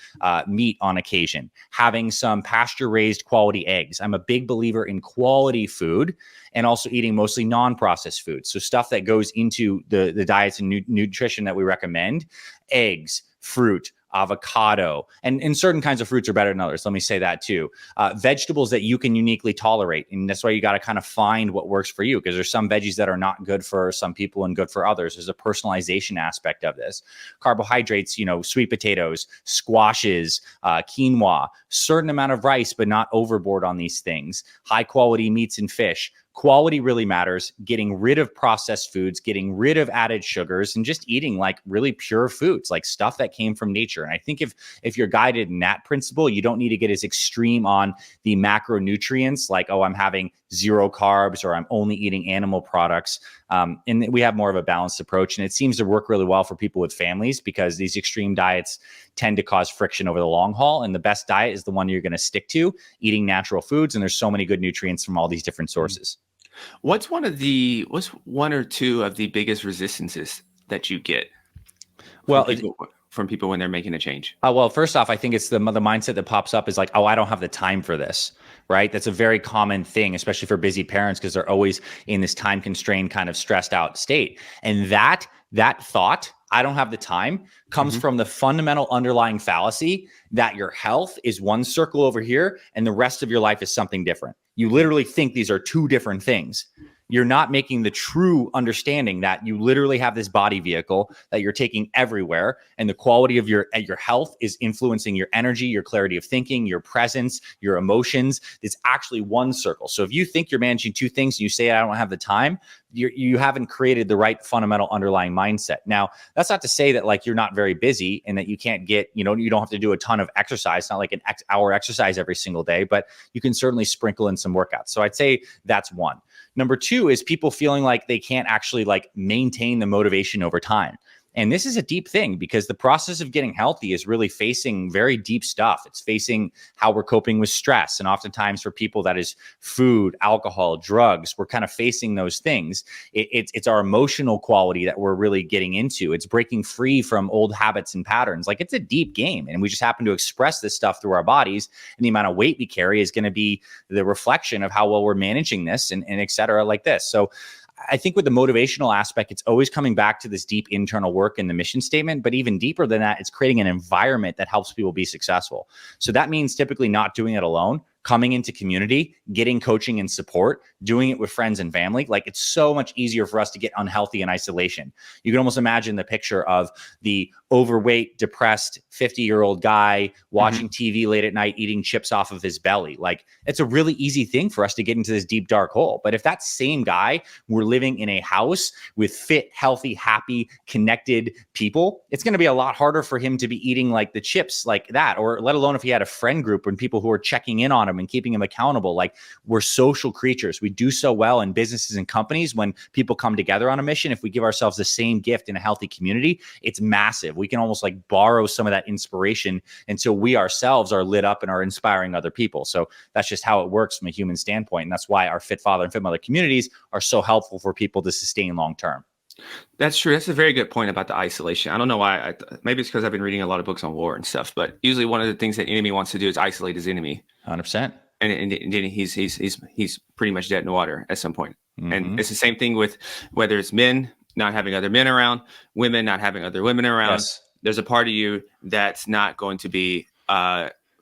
meat on occasion, having some pasture-raised quality eggs. I'm a big believer in quality food, and also eating mostly non-processed food. So stuff that goes into the diets and nutrition that we recommend: eggs, fruit, avocado, and certain kinds of fruits are better than others. Let me say that too. Vegetables that you can uniquely tolerate. And that's why you got to kind of find what works for you, because there's some veggies that are not good for some people and good for others. There's a personalization aspect of this. Carbohydrates, sweet potatoes, squashes, quinoa, certain amount of rice, but not overboard on these things. High quality meats and fish, quality really matters. Getting rid of processed foods, getting rid of added sugars, and just eating like really pure foods, like stuff that came from nature. And I think if you're guided in that principle, you don't need to get as extreme on the macronutrients, like, oh, I'm having zero carbs or I'm only eating animal products. And we have more of a balanced approach. And it seems to work really well for people with families because these extreme diets tend to cause friction over the long haul. And the best diet is the one you're going to stick to, eating natural foods. And there's so many good nutrients from all these different sources. What's one or two of the biggest resistances that you get from people when they're making a change? Well, first off, I think it's the mindset that pops up is like, oh, I don't have the time for this, right? That's a very common thing, especially for busy parents, because they're always in this time constrained kind of stressed out state. And that thought, I don't have the time, comes from the fundamental underlying fallacy that your health is one circle over here and the rest of your life is something different. You literally think these are two different things. You're not making the true understanding that you literally have this body vehicle that you're taking everywhere, and the quality of your health is influencing your energy, your clarity of thinking, your presence, your emotions. It's actually one circle. So if you think you're managing two things and you say, I don't have the time, you haven't created the right fundamental underlying mindset. Now, that's not to say that like you're not very busy and that you can't get, you don't have to do a ton of exercise. It's not like an hour exercise every single day, but you can certainly sprinkle in some workouts. So I'd say that's one. Number two is people feeling like they can't actually like maintain the motivation over time. And this is a deep thing because the process of getting healthy is really facing very deep stuff. It's facing how we're coping with stress. And oftentimes for people that is food, alcohol, drugs, we're kind of facing those things. It's our emotional quality that we're really getting into. It's breaking free from old habits and patterns. Like it's a deep game. And we just happen to express this stuff through our bodies. And the amount of weight we carry is going to be the reflection of how well we're managing this and et cetera, like this. So I think with the motivational aspect, it's always coming back to this deep internal work in the mission statement. But even deeper than that, it's creating an environment that helps people be successful. So that means typically not doing it alone, coming into community, getting coaching and support, doing it with friends and family. Like it's so much easier for us to get unhealthy in isolation. You can almost imagine the picture of the overweight, depressed 50-year-old guy watching TV late at night, eating chips off of his belly. Like it's a really easy thing for us to get into this deep, dark hole. But if that same guy were living in a house with fit, healthy, happy, connected people, it's going to be a lot harder for him to be eating like the chips like that, or let alone if he had a friend group and people who are checking in on him and keeping him accountable. Like we're social creatures. We do so well in businesses and companies when people come together on a mission. If we give ourselves the same gift in a healthy community, it's massive. We can almost like borrow some of that inspiration until we ourselves are lit up and are inspiring other people. So that's just how it works from a human standpoint. And that's why our Fit Father and Fit Mother communities are so helpful for people to sustain long term. That's true. That's a very good point about the isolation. I don't know why. Maybe it's because I've been reading a lot of books on war and stuff. But usually, one of the things that the enemy wants to do is isolate his enemy. 100%. And then he's pretty much dead in the water at some point. And it's the same thing with whether it's men not having other men around, women not having other women around. Yes. There's a part of you that's not going to be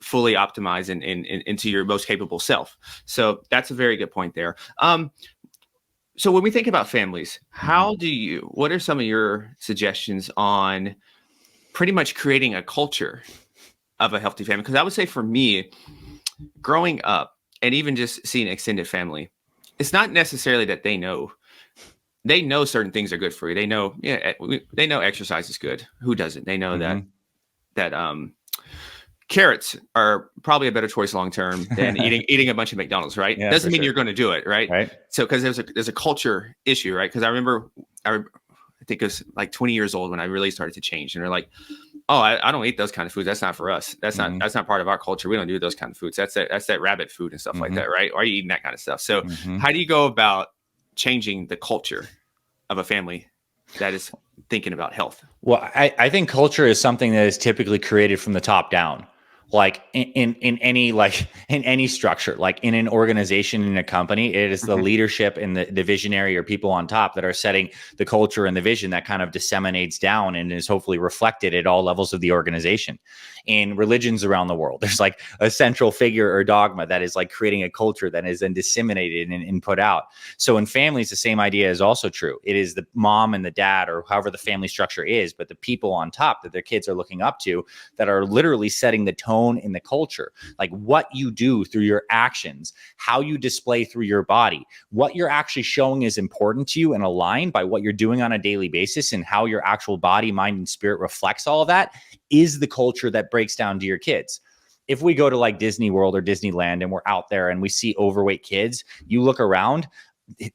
fully optimized into your most capable self. So that's a very good point there. So when we think about families, what are some of your suggestions on pretty much creating a culture of a healthy family? Because I would say for me, growing up and even just seeing extended family, it's not necessarily that they know certain things are good for you. They know, they know exercise is good. Who doesn't? They know that carrots are probably a better choice long term than eating a bunch of McDonald's, right? Yeah, doesn't mean you're going to do it, right? So because there's a culture issue, right? Because I think it was like 20 years old when I really started to change, and they're like, "Oh, I don't eat those kind of foods. That's not for us. That's not part of our culture. We don't do those kind of foods. That's that rabbit food and stuff like that, right? Or are you eating that kind of stuff?" So how do you go about changing the culture of a family that is thinking about health? Well, I think culture is something that is typically created from the top down. Like in any structure, like in an organization, in a company, it is the leadership and the visionary or people on top that are setting the culture and the vision that kind of disseminates down and is hopefully reflected at all levels of the organization. In religions around the world, there's like a central figure or dogma that is like creating a culture that is then disseminated and put out. So in families, the same idea is also true. It is the mom and the dad or however the family structure is, but the people on top that their kids are looking up to that are literally setting the tone tone in the culture, like what you do through your actions, how you display through your body, what you're actually showing is important to you and aligned by what you're doing on a daily basis, and how your actual body, mind, and spirit reflects all of that is the culture that breaks down to your kids. If we go to like Disney World or Disneyland and we're out there and we see overweight kids, you look around,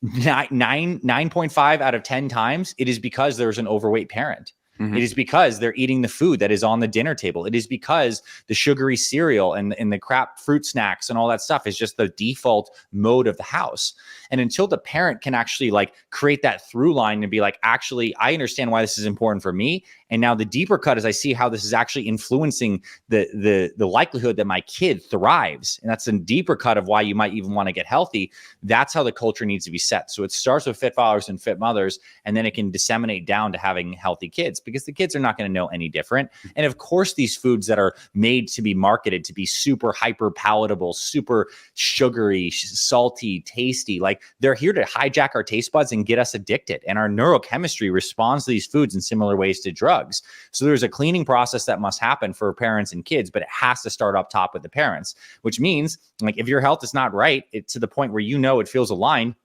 9.5 out of 10 times, it is because there's an overweight parent. Mm-hmm. It is because they're eating the food that is on the dinner table. It is because the sugary cereal and the crap fruit snacks and all that stuff is just the default mode of the house. And until the parent can actually like create that through line and be like, actually, I understand why this is important for me. And now the deeper cut is I see how this is actually influencing the likelihood that my kid thrives. And that's a deeper cut of why you might even want to get healthy. That's how the culture needs to be set. So it starts with fit fathers and fit mothers, and then it can disseminate down to having healthy kids, because the kids are not going to know any different. And of course, these foods that are made to be marketed to be super hyper palatable, super sugary, salty, tasty, like they're here to hijack our taste buds and get us addicted. And our neurochemistry responds to these foods in similar ways to drugs. So there's a cleaning process that must happen for parents and kids, but it has to start up top with the parents, which means like if your health is not right, it's to the point where you know it feels aligned.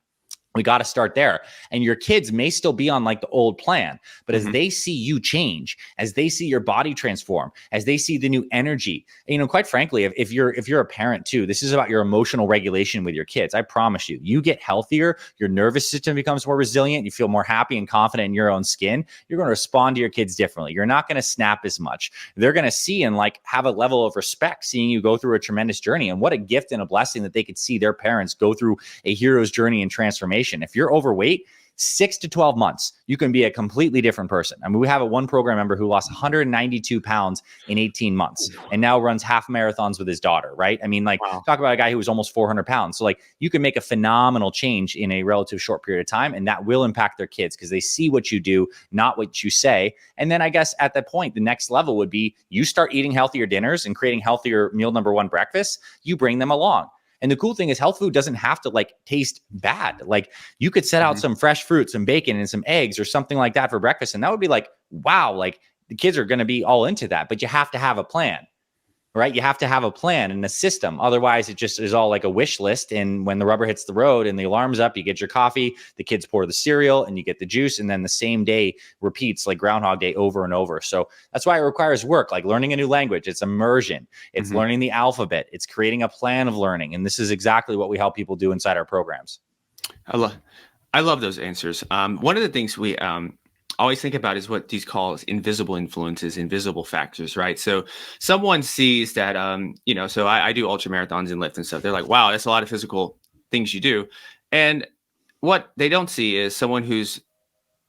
We got to start there. And your kids may still be on like the old plan, but as they see you change, as they see your body transform, as they see the new energy, quite frankly, if you're a parent too, this is about your emotional regulation with your kids. I promise you get healthier, your nervous system becomes more resilient, you feel more happy and confident in your own skin. You're going to respond to your kids differently. You're not going to snap as much. They're going to see and like have a level of respect seeing you go through a tremendous journey. And what a gift and a blessing that they could see their parents go through a hero's journey and transformation. If you're overweight, 6 to 12 months, you can be a completely different person. I mean, we have a one program member who lost 192 pounds in 18 months and now runs half marathons with his daughter, right? I mean, like, wow. Talk about a guy who was almost 400 pounds. So like you can make a phenomenal change in a relative short period of time, and that will impact their kids because they see what you do, not what you say. And then I guess at that point, the next level would be you start eating healthier dinners and creating healthier meal number one breakfast. You bring them along. And the cool thing is health food doesn't have to like taste bad. Like you could set out some fresh fruit, some bacon and some eggs or something like that for breakfast. And that would be like, wow, like the kids are going to be all into that, but you have to have a plan, right? You have to have a plan and a system. Otherwise it just is all like a wish list. And when the rubber hits the road and the alarm's up, you get your coffee, the kids pour the cereal and you get the juice. And then the same day repeats like Groundhog Day over and over. So that's why it requires work, like learning a new language. It's immersion. It's learning the alphabet. It's creating a plan of learning. And this is exactly what we help people do inside our programs. I love those answers. One of the things we always think about is what these call invisible influences, invisible factors, right? So someone sees that, so I do ultra marathons and lift and stuff. They're like, wow, that's a lot of physical things you do. And what they don't see is someone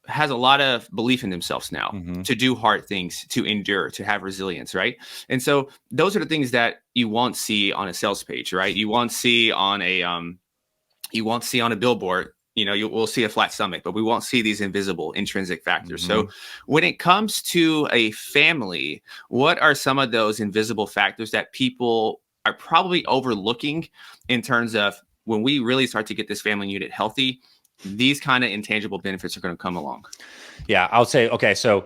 has a lot of belief in themselves now to do hard things, to endure, to have resilience, right? And so those are the things that you won't see on a sales page, right? You won't see on a billboard. We'll see a flat stomach, but we won't see these invisible intrinsic factors. So when it comes to a family, what are some of those invisible factors that people are probably overlooking in terms of when we really start to get this family unit healthy, these kind of intangible benefits are going to come along? Yeah, I'll say, okay, so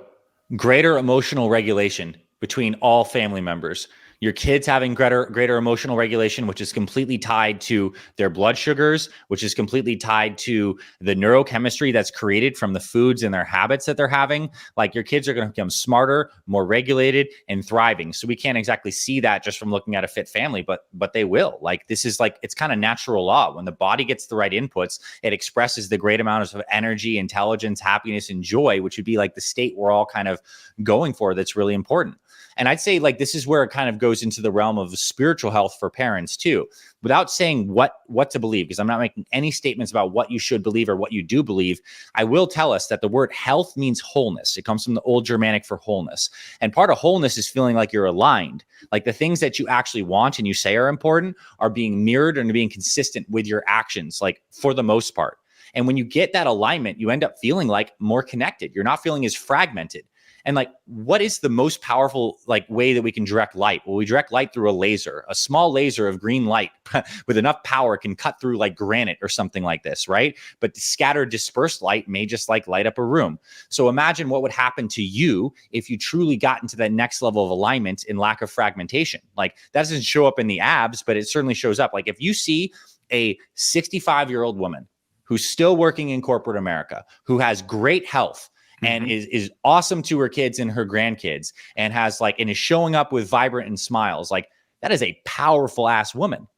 greater emotional regulation between all family members. Your kids having greater emotional regulation, which is completely tied to their blood sugars, which is completely tied to the neurochemistry that's created from the foods and their habits that they're having. Like your kids are going to become smarter, more regulated, and thriving. So we can't exactly see that just from looking at a fit family, but they will. Like this is like, it's kind of natural law. When the body gets the right inputs, it expresses the great amount of energy, intelligence, happiness, and joy, which would be like the state we're all kind of going for. That's really important. And I'd say like this is where it kind of goes into the realm of spiritual health for parents too, without saying what to believe, because I'm not making any statements about what you should believe or what you do believe. I will tell us that the word health means wholeness. It comes from the old Germanic for wholeness. And part of wholeness is feeling like you're aligned, like the things that you actually want and you say are important are being mirrored and being consistent with your actions, like for the most part. And when you get that alignment, you end up feeling like more connected. You're not feeling as fragmented. And like, what is the most powerful like way that we can direct light? Well, we direct light through a small laser of green light with enough power can cut through like granite or something like this, right? But scattered dispersed light may just like light up a room. So imagine what would happen to you if you truly got into that next level of alignment in lack of fragmentation. Like that doesn't show up in the abs, but it certainly shows up. Like if you see a 65-year-old woman who's still working in corporate America, who has great health, and is awesome to her kids and her grandkids, and has like, and is showing up with vibrant and smiles. Like that is a powerful ass woman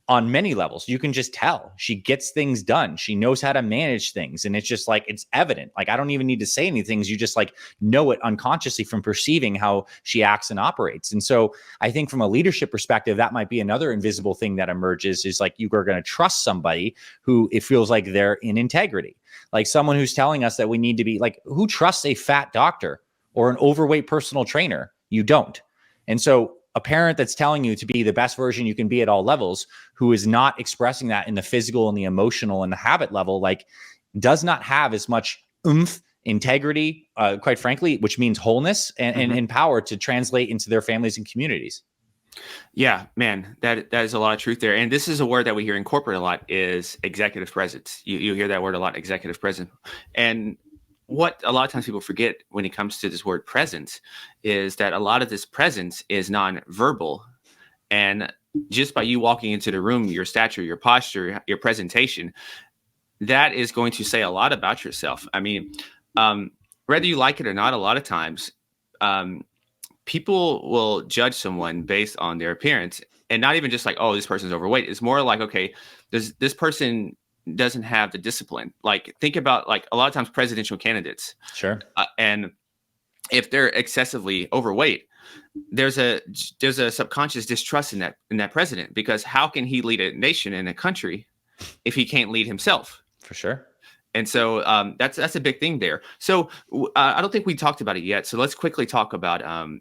on many levels. You can just tell she gets things done. She knows how to manage things. And it's just like, it's evident. Like, I don't even need to say any things. You just like know it unconsciously from perceiving how she acts and operates. And so I think from a leadership perspective, that might be another invisible thing that emerges is like, you are going to trust somebody who it feels like they're in integrity. Like someone who's telling us that we need to be like, who trusts a fat doctor or an overweight personal trainer? You don't. And so a parent that's telling you to be the best version you can be at all levels, who is not expressing that in the physical and the emotional and the habit level, like does not have as much oomph, integrity, quite frankly, which means wholeness and power to translate into their families and communities. Yeah, man, that is a lot of truth there. And this is a word that we hear in corporate a lot is executive presence. You hear that word a lot, executive presence. And what a lot of times people forget when it comes to this word presence is that a lot of this presence is non-verbal. And just by you walking into the room, your stature, your posture, your presentation, that is going to say a lot about yourself. I mean, whether you like it or not, a lot of times people will judge someone based on their appearance, and not even just like, oh, this person's overweight. It's more like, okay, this person doesn't have the discipline. Like think about like a lot of times presidential candidates. Sure. And if they're excessively overweight, there's a subconscious distrust in that president, because how can he lead a nation and a country if he can't lead himself? For sure. And so that's a big thing there. So I don't think we talked about it yet. So let's quickly talk about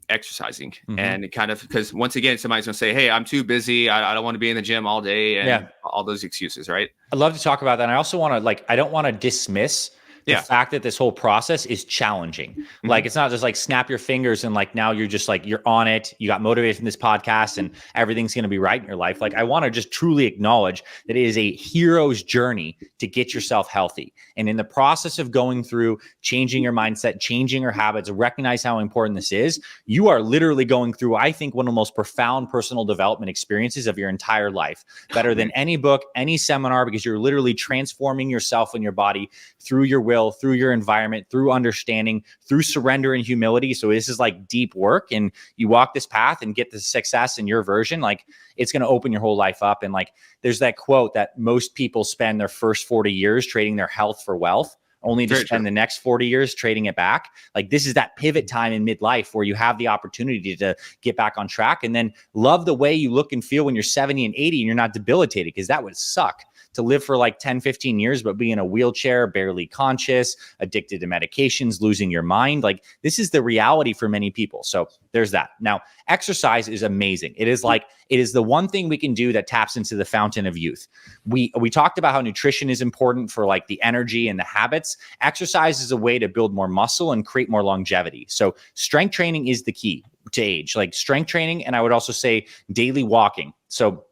exercising and kind of, because once again, somebody's going to say, hey, I'm too busy. I don't want to be in the gym all day and all those excuses, right? I'd love to talk about that. And I also want to like, I don't want to dismiss the fact that this whole process is challenging. Like, it's not just like snap your fingers and like, now you're just like, you're on it. You got motivated from this podcast and everything's going to be right in your life. Like, I want to just truly acknowledge that it is a hero's journey to get yourself healthy. And in the process of going through changing your mindset, changing your habits, recognize how important this is. You are literally going through, I think, one of the most profound personal development experiences of your entire life, better than any book, any seminar, because you're literally transforming yourself and your body through your will, through your environment, through understanding, through surrender and humility. So this is like deep work, and you walk this path and get the success in your version. Like, it's going to open your whole life up. And like, there's that quote that most people spend their first 40 years trading their health for wealth, only to spend the next 40 years trading it back. Like, this is that pivot time in midlife where you have the opportunity to get back on track, and then love the way you look and feel when you're 70 and 80 and you're not debilitated, because that would suck to live for like 10, 15 years, but be in a wheelchair, barely conscious, addicted to medications, losing your mind. Like, this is the reality for many people. So there's that. Now, exercise is amazing. It is like, it is the one thing we can do that taps into the fountain of youth. We talked about how nutrition is important for like the energy and the habits. Exercise is a way to build more muscle and create more longevity. So strength training is the key to age, like strength training. And I would also say daily walking. So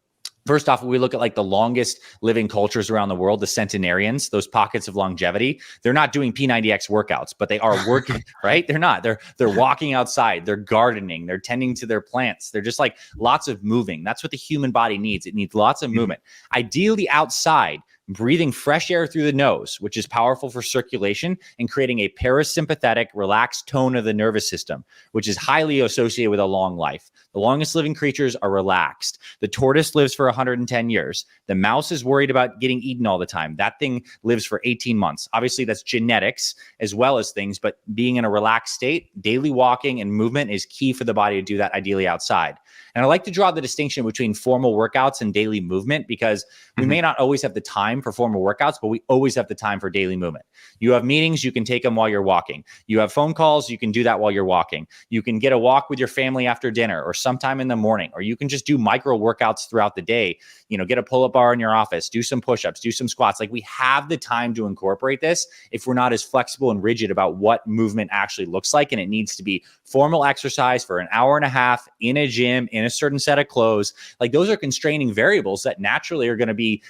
first off, we look at like the longest living cultures around the world, the centenarians, those pockets of longevity. They're not doing P90X workouts, but they are working, right? They're not. They're walking outside. They're gardening. They're tending to their plants. They're just like lots of moving. That's what the human body needs. It needs lots of movement. Ideally outside, breathing fresh air through the nose, which is powerful for circulation and creating a parasympathetic, relaxed tone of the nervous system, which is highly associated with a long life. The longest living creatures are relaxed. The tortoise lives for 110 years. The mouse is worried about getting eaten all the time. That thing lives for 18 months. Obviously, that's genetics as well as things, but being in a relaxed state, daily walking and movement is key for the body to do that, ideally outside. And I like to draw the distinction between formal workouts and daily movement, because we may not always have the time time for formal workouts, but we always have the time for daily movement. You have meetings, you can take them while you're walking. You have phone calls, you can do that while you're walking. You can get a walk with your family after dinner or sometime in the morning, or you can just do micro workouts throughout the day. Get a pull-up bar in your office, do some push-ups, do some squats. Like, we have the time to incorporate this if we're not as flexible and rigid about what movement actually looks like. And it needs to be formal exercise for an hour and a half in a gym, in a certain set of clothes. Like, those are constraining variables that naturally are going to be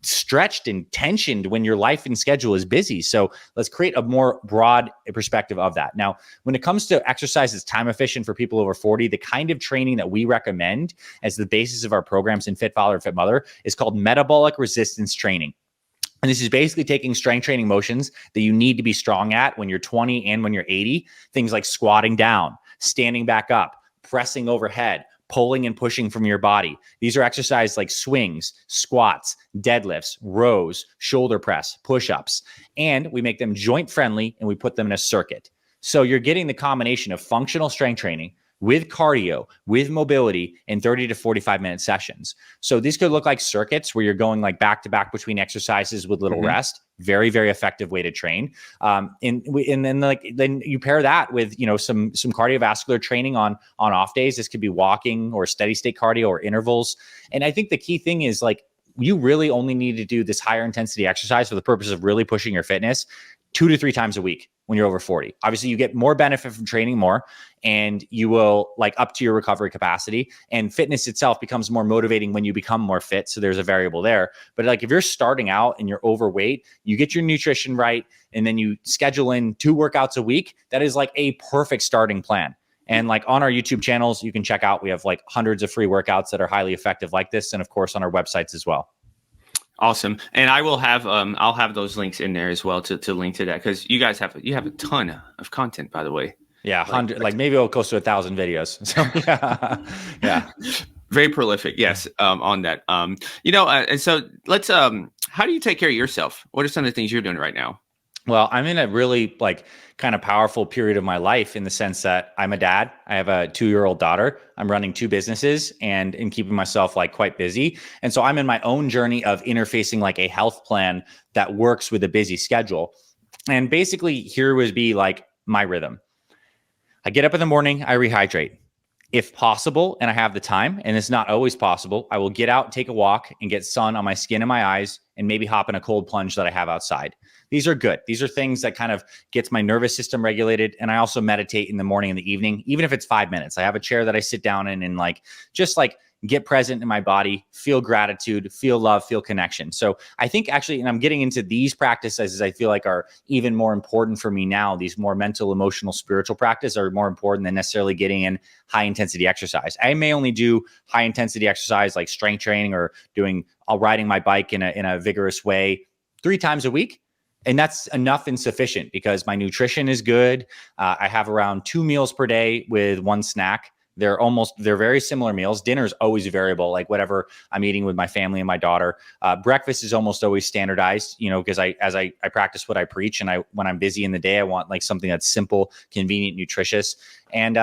stretched and tensioned when your life and schedule is busy. So let's create a more broad perspective of that. Now, when it comes to exercise that's time efficient for people over 40, the kind of training that we recommend as the basis of our programs in Fit Father and Fit Mother is called metabolic resistance training. And this is basically taking strength training motions that you need to be strong at when you're 20 and when you're 80. Things like squatting down, standing back up, pressing overhead, pulling and pushing from your body. These are exercises like swings, squats, deadlifts, rows, shoulder press, push-ups. And we make them joint friendly and we put them in a circuit. So you're getting the combination of functional strength training with cardio, with mobility in 30 to 45 minute sessions. So these could look like circuits where you're going like back to back between exercises with little rest. Very, very effective way to train. And then you pair that with, some cardiovascular training on off days. This could be walking or steady state cardio or intervals. And I think the key thing is, like, you really only need to do this higher intensity exercise for the purpose of really pushing your fitness 2 to 3 times a week when you're over 40. Obviously, you get more benefit from training more, and you will up to your recovery capacity, and fitness itself becomes more motivating when you become more fit. So there's a variable there. But if you're starting out and you're overweight, you get your nutrition right, and then you schedule in 2 workouts a week. That is like a perfect starting plan. And on our YouTube channels, you can check out, we have hundreds of free workouts that are highly effective like this. And of course on our websites as well. Awesome. And I will have I'll have those links in there as well to link to that, because you guys have a ton of content, by the way. Yeah, 100, maybe it'll close to 1,000 videos. So yeah. Very prolific. Yes. On that. And so let's how do you take care of yourself? What are some of the things you're doing right now? Well, I'm in a really kind of powerful period of my life in the sense that I'm a dad. I have a 2-year-old daughter. I'm running 2 businesses and keeping myself quite busy. And so I'm in my own journey of interfacing a health plan that works with a busy schedule. And basically here would be my rhythm. I get up in the morning, I rehydrate. If possible, and I have the time, and it's not always possible, I will get out, take a walk, and get sun on my skin and my eyes, and maybe hop in a cold plunge that I have outside. These are good. These are things that kind of gets my nervous system regulated. And I also meditate in the morning and the evening, even if it's 5 minutes. I have a chair that I sit down in and just get present in my body, feel gratitude, feel love, feel connection. So I think actually, and I'm getting into these practices I feel are even more important for me now. These more mental, emotional, spiritual practices are more important than necessarily getting in high intensity exercise. I may only do high intensity exercise like strength training or riding my bike in a vigorous way 3 times a week. And that's enough and sufficient because my nutrition is good. I have around 2 meals per day with 1 snack. They're very similar meals. Dinner's always variable, whatever I'm eating with my family and my daughter. Breakfast is almost always standardized, because I practice what I preach. And when I'm busy in the day, I want something that's simple, convenient, nutritious. And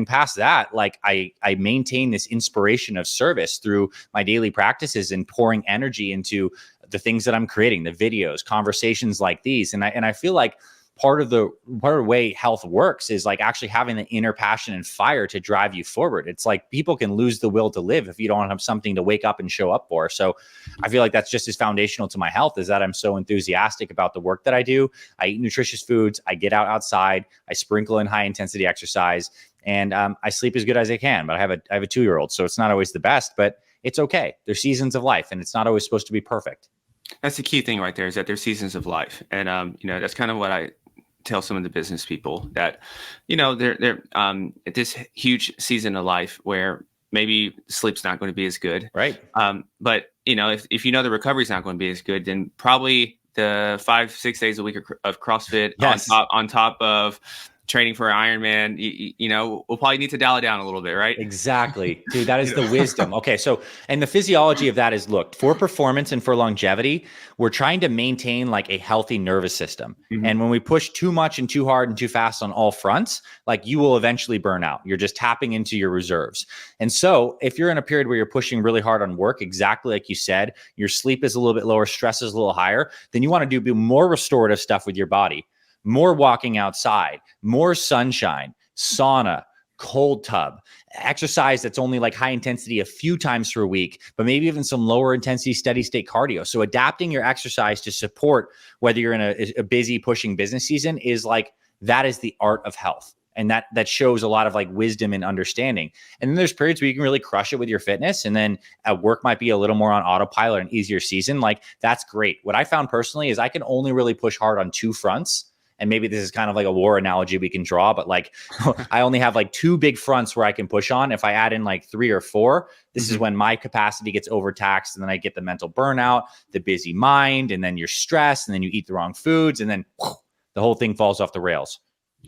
past that, I maintain this inspiration of service through my daily practices and pouring energy into the things that I'm creating, the videos, conversations like these. And I feel part of the way health works is actually having the inner passion and fire to drive you forward. It's people can lose the will to live if you don't have something to wake up and show up for. So I feel that's just as foundational to my health, is that I'm so enthusiastic about the work that I do. I eat nutritious foods. I get outside. I sprinkle in high intensity exercise, and I sleep as good as I can. But I have a 2-year-old, so it's not always the best, but it's okay. There's seasons of life, and it's not always supposed to be perfect. That's the key thing right there, is that there's seasons of life. And, that's kind of what I tell some of the business people, that, they're at this huge season of life where maybe sleep's not going to be as good. Right. But, if the recovery's not going to be as good, then probably the 5-6 days a week of CrossFit, yes, on top of training for Ironman, you know, we'll probably need to dial it down a little bit, right? Exactly. Dude, that is You the know? wisdom. Okay. So, and the physiology of that is look, for performance and for longevity, we're trying to maintain like a healthy nervous system. Mhm. And when we push too much and too hard and too fast on all fronts, like you will eventually burn out. You're just tapping into your reserves. And so, if you're in a period where you're pushing really hard on work, exactly like you said, your sleep is a little bit lower, stress is a little higher, then you want to do more restorative stuff with your body, more walking outside, more sunshine, sauna, cold tub, exercise that's only like high intensity a few times per week, but maybe even some lower intensity steady state cardio. So adapting your exercise to support whether you're in a busy pushing business season is like, that is the art of health. And that shows a lot of like wisdom and understanding. And then there's periods where you can really crush it with your fitness. And then at work might be a little more on autopilot, an easier season. Like that's great. What I found personally is I can only really push hard on two fronts. And maybe this is kind of like a war analogy we can draw, but like I only have like two big fronts where I can push on. If I add in like three or four, this is when my capacity gets overtaxed, and then I get the mental burnout, the busy mind, and then you're stressed, and then you eat the wrong foods, and then the whole thing falls off the rails.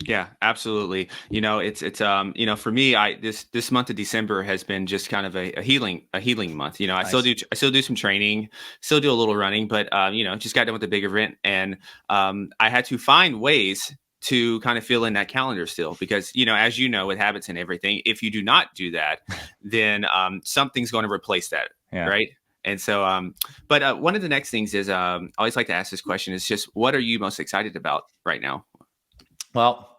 Yeah, absolutely. You know, it's you know, for me, this month of December has been just kind of a healing month. You know, I Nice. still do some training, still do a little running, but you know, just got done with a big event, and I had to find ways to kind of fill in that calendar still, because, you know, as you know, with habits and everything, if you do not do that, then something's going to replace that, Yeah. right? And so, but one of the next things is, I always like to ask this question, is just, what are you most excited about right now? Well,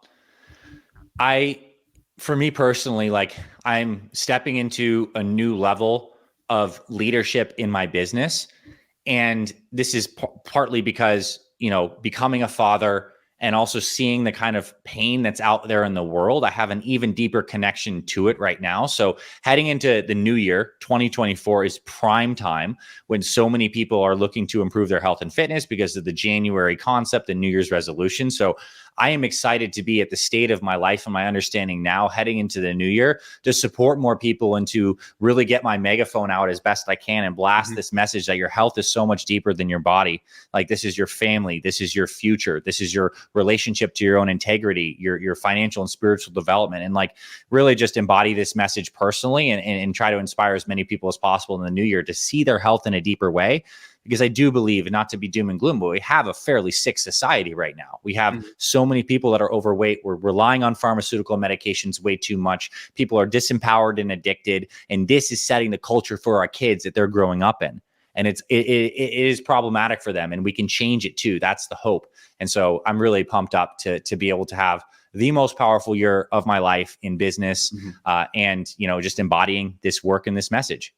for me personally, like I'm stepping into a new level of leadership in my business. And this is partly because, you know, becoming a father and also seeing the kind of pain that's out there in the world, I have an even deeper connection to it right now. So heading into the new year, 2024 is prime time when so many people are looking to improve their health and fitness because of the January concept and New Year's resolution. So I am excited to be at the state of my life and my understanding now heading into the new year to support more people and to really get my megaphone out as best I can and blast this message that your health is so much deeper than your body. Like this is your family, this is your future, this is your relationship to your own integrity, your financial and spiritual development, and like really just embody this message personally and try to inspire as many people as possible in the new year to see their health in a deeper way. Because I do believe, not to be doom and gloom, but we have a fairly sick society right now. We have so many people that are overweight. We're relying on pharmaceutical medications way too much. People are disempowered and addicted. And this is setting the culture for our kids that they're growing up in. And it is problematic for them, and we can change it too. That's the hope. And so I'm really pumped up to be able to have the most powerful year of my life in business, and, you know, just embodying this work and this message.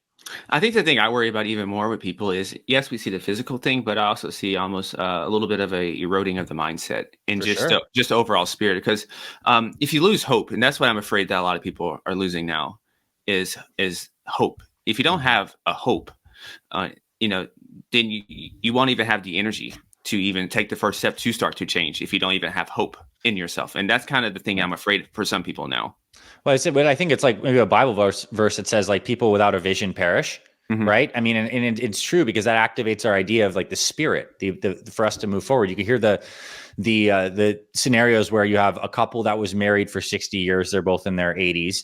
I think the thing I worry about even more with people is, yes, we see the physical thing, but I also see almost a little bit of a eroding of the mindset and For sure. just overall spirit. Because if you lose hope, and that's what I'm afraid that a lot of people are losing now, is hope. If you don't have a hope, you know, then you won't even have the energy to even take the first step to start to change if you don't even have hope in yourself. And that's kind of the thing I'm afraid for some people now. Well, I think it's like maybe a Bible verse that says like people without a vision perish, right? I mean, and it's true because that activates our idea of like the spirit, the for us to move forward. You can hear the scenarios where you have a couple that was married for 60 years, they're both in their 80s,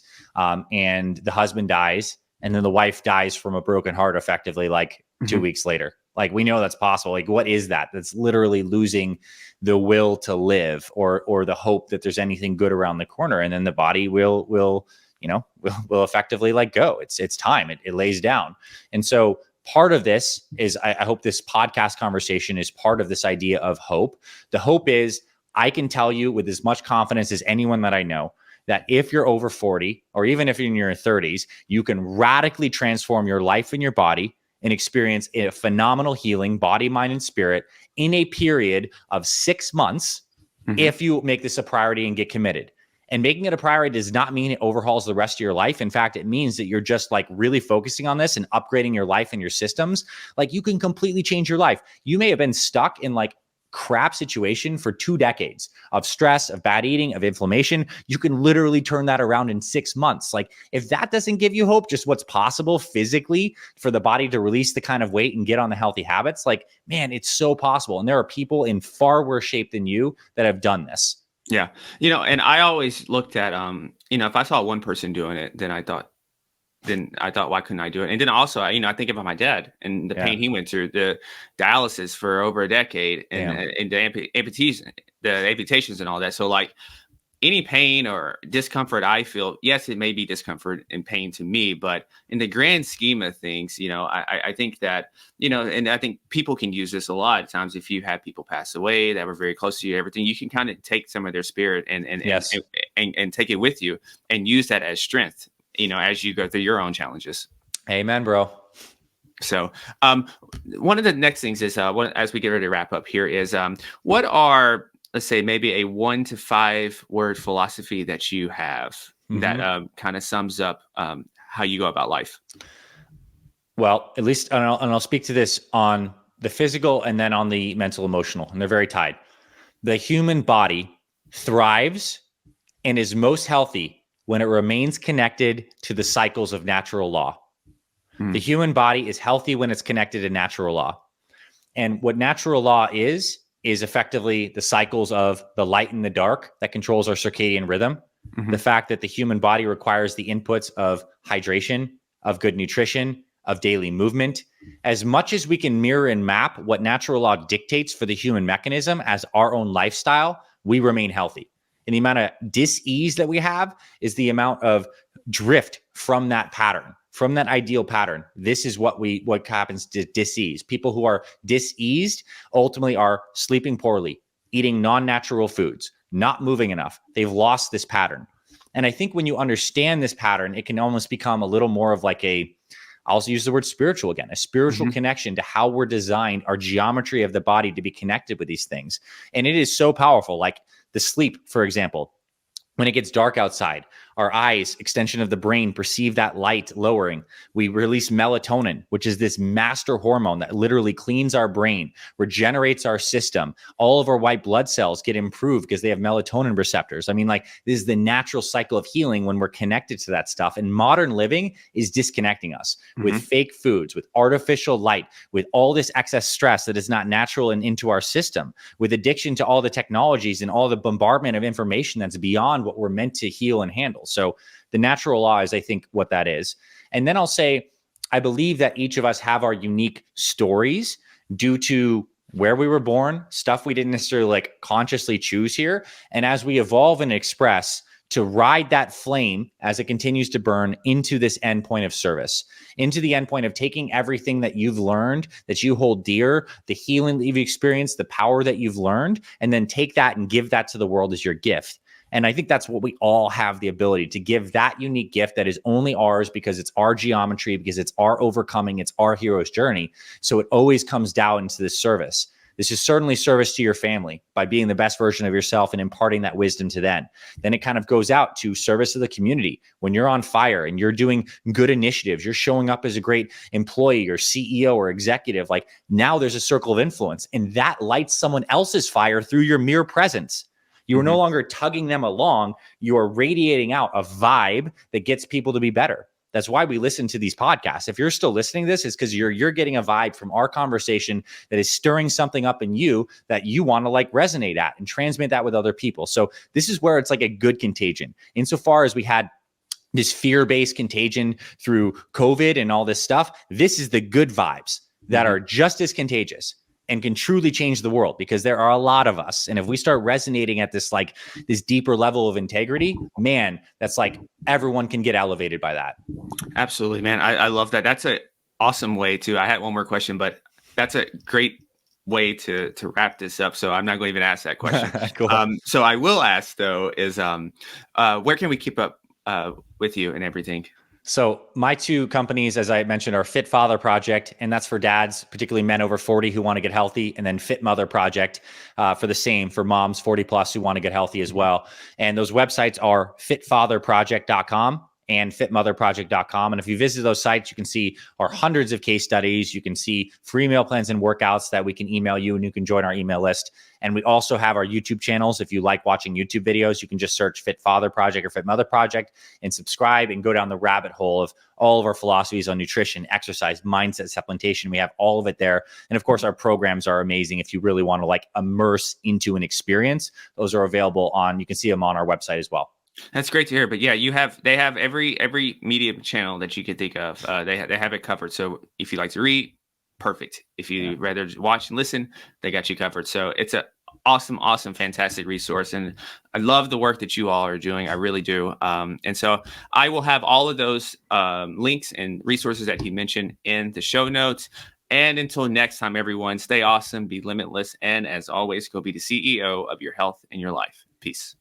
and the husband dies, and then the wife dies from a broken heart, effectively like 2 weeks later. Like we know that's possible. Like what is that? That's literally losing the will to live or the hope that there's anything good around the corner. And then the body will effectively like go. It's time. It lays down. And so part of this is I hope this podcast conversation is part of this idea of hope. The hope is I can tell you with as much confidence as anyone that I know that if you're over 40 or even if you're in your 30s, you can radically transform your life and your body and experience a phenomenal healing, body, mind, and spirit in a period of 6 months if you make this a priority and get committed. And making it a priority does not mean it overhauls the rest of your life. In fact, it means that you're just like really focusing on this and upgrading your life and your systems. Like you can completely change your life. You may have been stuck in like crap situation for 2 decades of stress, of bad eating, of inflammation. You can literally turn that around in 6 months. Like if that doesn't give you hope, just what's possible physically for the body to release the kind of weight and get on the healthy habits, like, man, it's so possible. And there are people in far worse shape than you that have done this. Yeah. And I always looked at, if I saw one person doing it, then I thought, why couldn't I do it? And then also, I think about my dad and the Yeah. pain he went through, the dialysis for over a decade, and Damn. and the amputations and all that. So like any pain or discomfort I feel, yes, it may be discomfort and pain to me, but in the grand scheme of things, I think that, and I think people can use this a lot of times. If you have people pass away that were very close to you, everything, you can kind of take some of their spirit Yes. and take it with you and use that as strength, as you go through your own challenges. Amen, bro. So, one of the next things is, as we get ready to wrap up here, is what are, let's say, maybe a 1 to 5 word philosophy that you have that kind of sums up how you go about life? Well, at least, and I'll speak to this on the physical and then on the mental, emotional, and they're very tied. The human body thrives and is most healthy when it remains connected to the cycles of natural law. The human body is healthy when it's connected to natural law. And what natural law is effectively the cycles of the light and the dark that controls our circadian rhythm. The fact that the human body requires the inputs of hydration, of good nutrition, of daily movement. As much as we can mirror and map what natural law dictates for the human mechanism as our own lifestyle, we remain healthy. And the amount of dis-ease that we have is the amount of drift from that pattern, from that ideal pattern. This is what happens to dis-ease. People who are dis-eased ultimately are sleeping poorly, eating non-natural foods, not moving enough. They've lost this pattern. And I think when you understand this pattern, it can almost become a little more of like I'll also use the word spiritual again, a spiritual connection to how we're designed, our geometry of the body to be connected with these things. And it is so powerful. Like the sleep, for example, when it gets dark outside, our eyes, extension of the brain, perceive that light lowering. We release melatonin, which is this master hormone that literally cleans our brain, regenerates our system. All of our white blood cells get improved because they have melatonin receptors. I mean, like, this is the natural cycle of healing when we're connected to that stuff. And modern living is disconnecting us with fake foods, with artificial light, with all this excess stress that is not natural and into our system, with addiction to all the technologies and all the bombardment of information that's beyond what we're meant to heal and handle. So the natural law is, I think, what that is. And then I'll say, I believe that each of us have our unique stories due to where we were born, stuff we didn't necessarily like consciously choose here. And as we evolve and express, to ride that flame as it continues to burn into this endpoint of service, into the endpoint of taking everything that you've learned, that you hold dear, the healing that you've experienced, the power that you've learned, and then take that and give that to the world as your gift. And I think that's what we all have the ability to give, that unique gift that is only ours because it's our geometry, because it's our overcoming, it's our hero's journey. So it always comes down into this service. This is certainly service to your family by being the best version of yourself and imparting that wisdom to them. Then it kind of goes out to service to the community. When you're on fire and you're doing good initiatives, you're showing up as a great employee or CEO or executive, like now there's a circle of influence and that lights someone else's fire through your mere presence. You are no longer tugging them along. You are radiating out a vibe that gets people to be better. That's why we listen to these podcasts. If you're still listening to this, it's because you're getting a vibe from our conversation that is stirring something up in you that you want to like resonate at and transmit that with other people. So this is where it's like a good contagion. Insofar as we had this fear-based contagion through COVID and all this stuff, this is the good vibes that are just as contagious and can truly change the world, because there are a lot of us. And if we start resonating at this deeper level of integrity, man, that's like everyone can get elevated by that. Absolutely, man. I love that. That's an awesome way to, I had one more question, but that's a great way to wrap this up. So I'm not going to even ask that question. Cool. So I will ask though, is where can we keep up with you and everything? So my two companies, as I mentioned, are Fit Father Project, and that's for dads, particularly men over 40 who want to get healthy, and then Fit Mother Project for moms 40 plus who want to get healthy as well. And those websites are fitfatherproject.com and fitmotherproject.com. And if you visit those sites, you can see our hundreds of case studies. You can see free meal plans and workouts that we can email you, and you can join our email list. And we also have our YouTube channels. If you like watching YouTube videos, you can just search Fit Father Project or Fit Mother Project and subscribe and go down the rabbit hole of all of our philosophies on nutrition, exercise, mindset, supplementation. We have all of it there. And of course, our programs are amazing. If you really want to like immerse into an experience, those are available on, you can see them on our website as well. That's great to hear. But yeah, they have every media channel that you could think of. They have it covered. So if you like to read, perfect. If you rather watch and listen, they got you covered. So it's a awesome, fantastic resource. And I love the work that you all are doing. I really do. And so I will have all of those links and resources that he mentioned in the show notes. And until next time, everyone, stay awesome, be limitless. And as always, go be the CEO of your health and your life. Peace.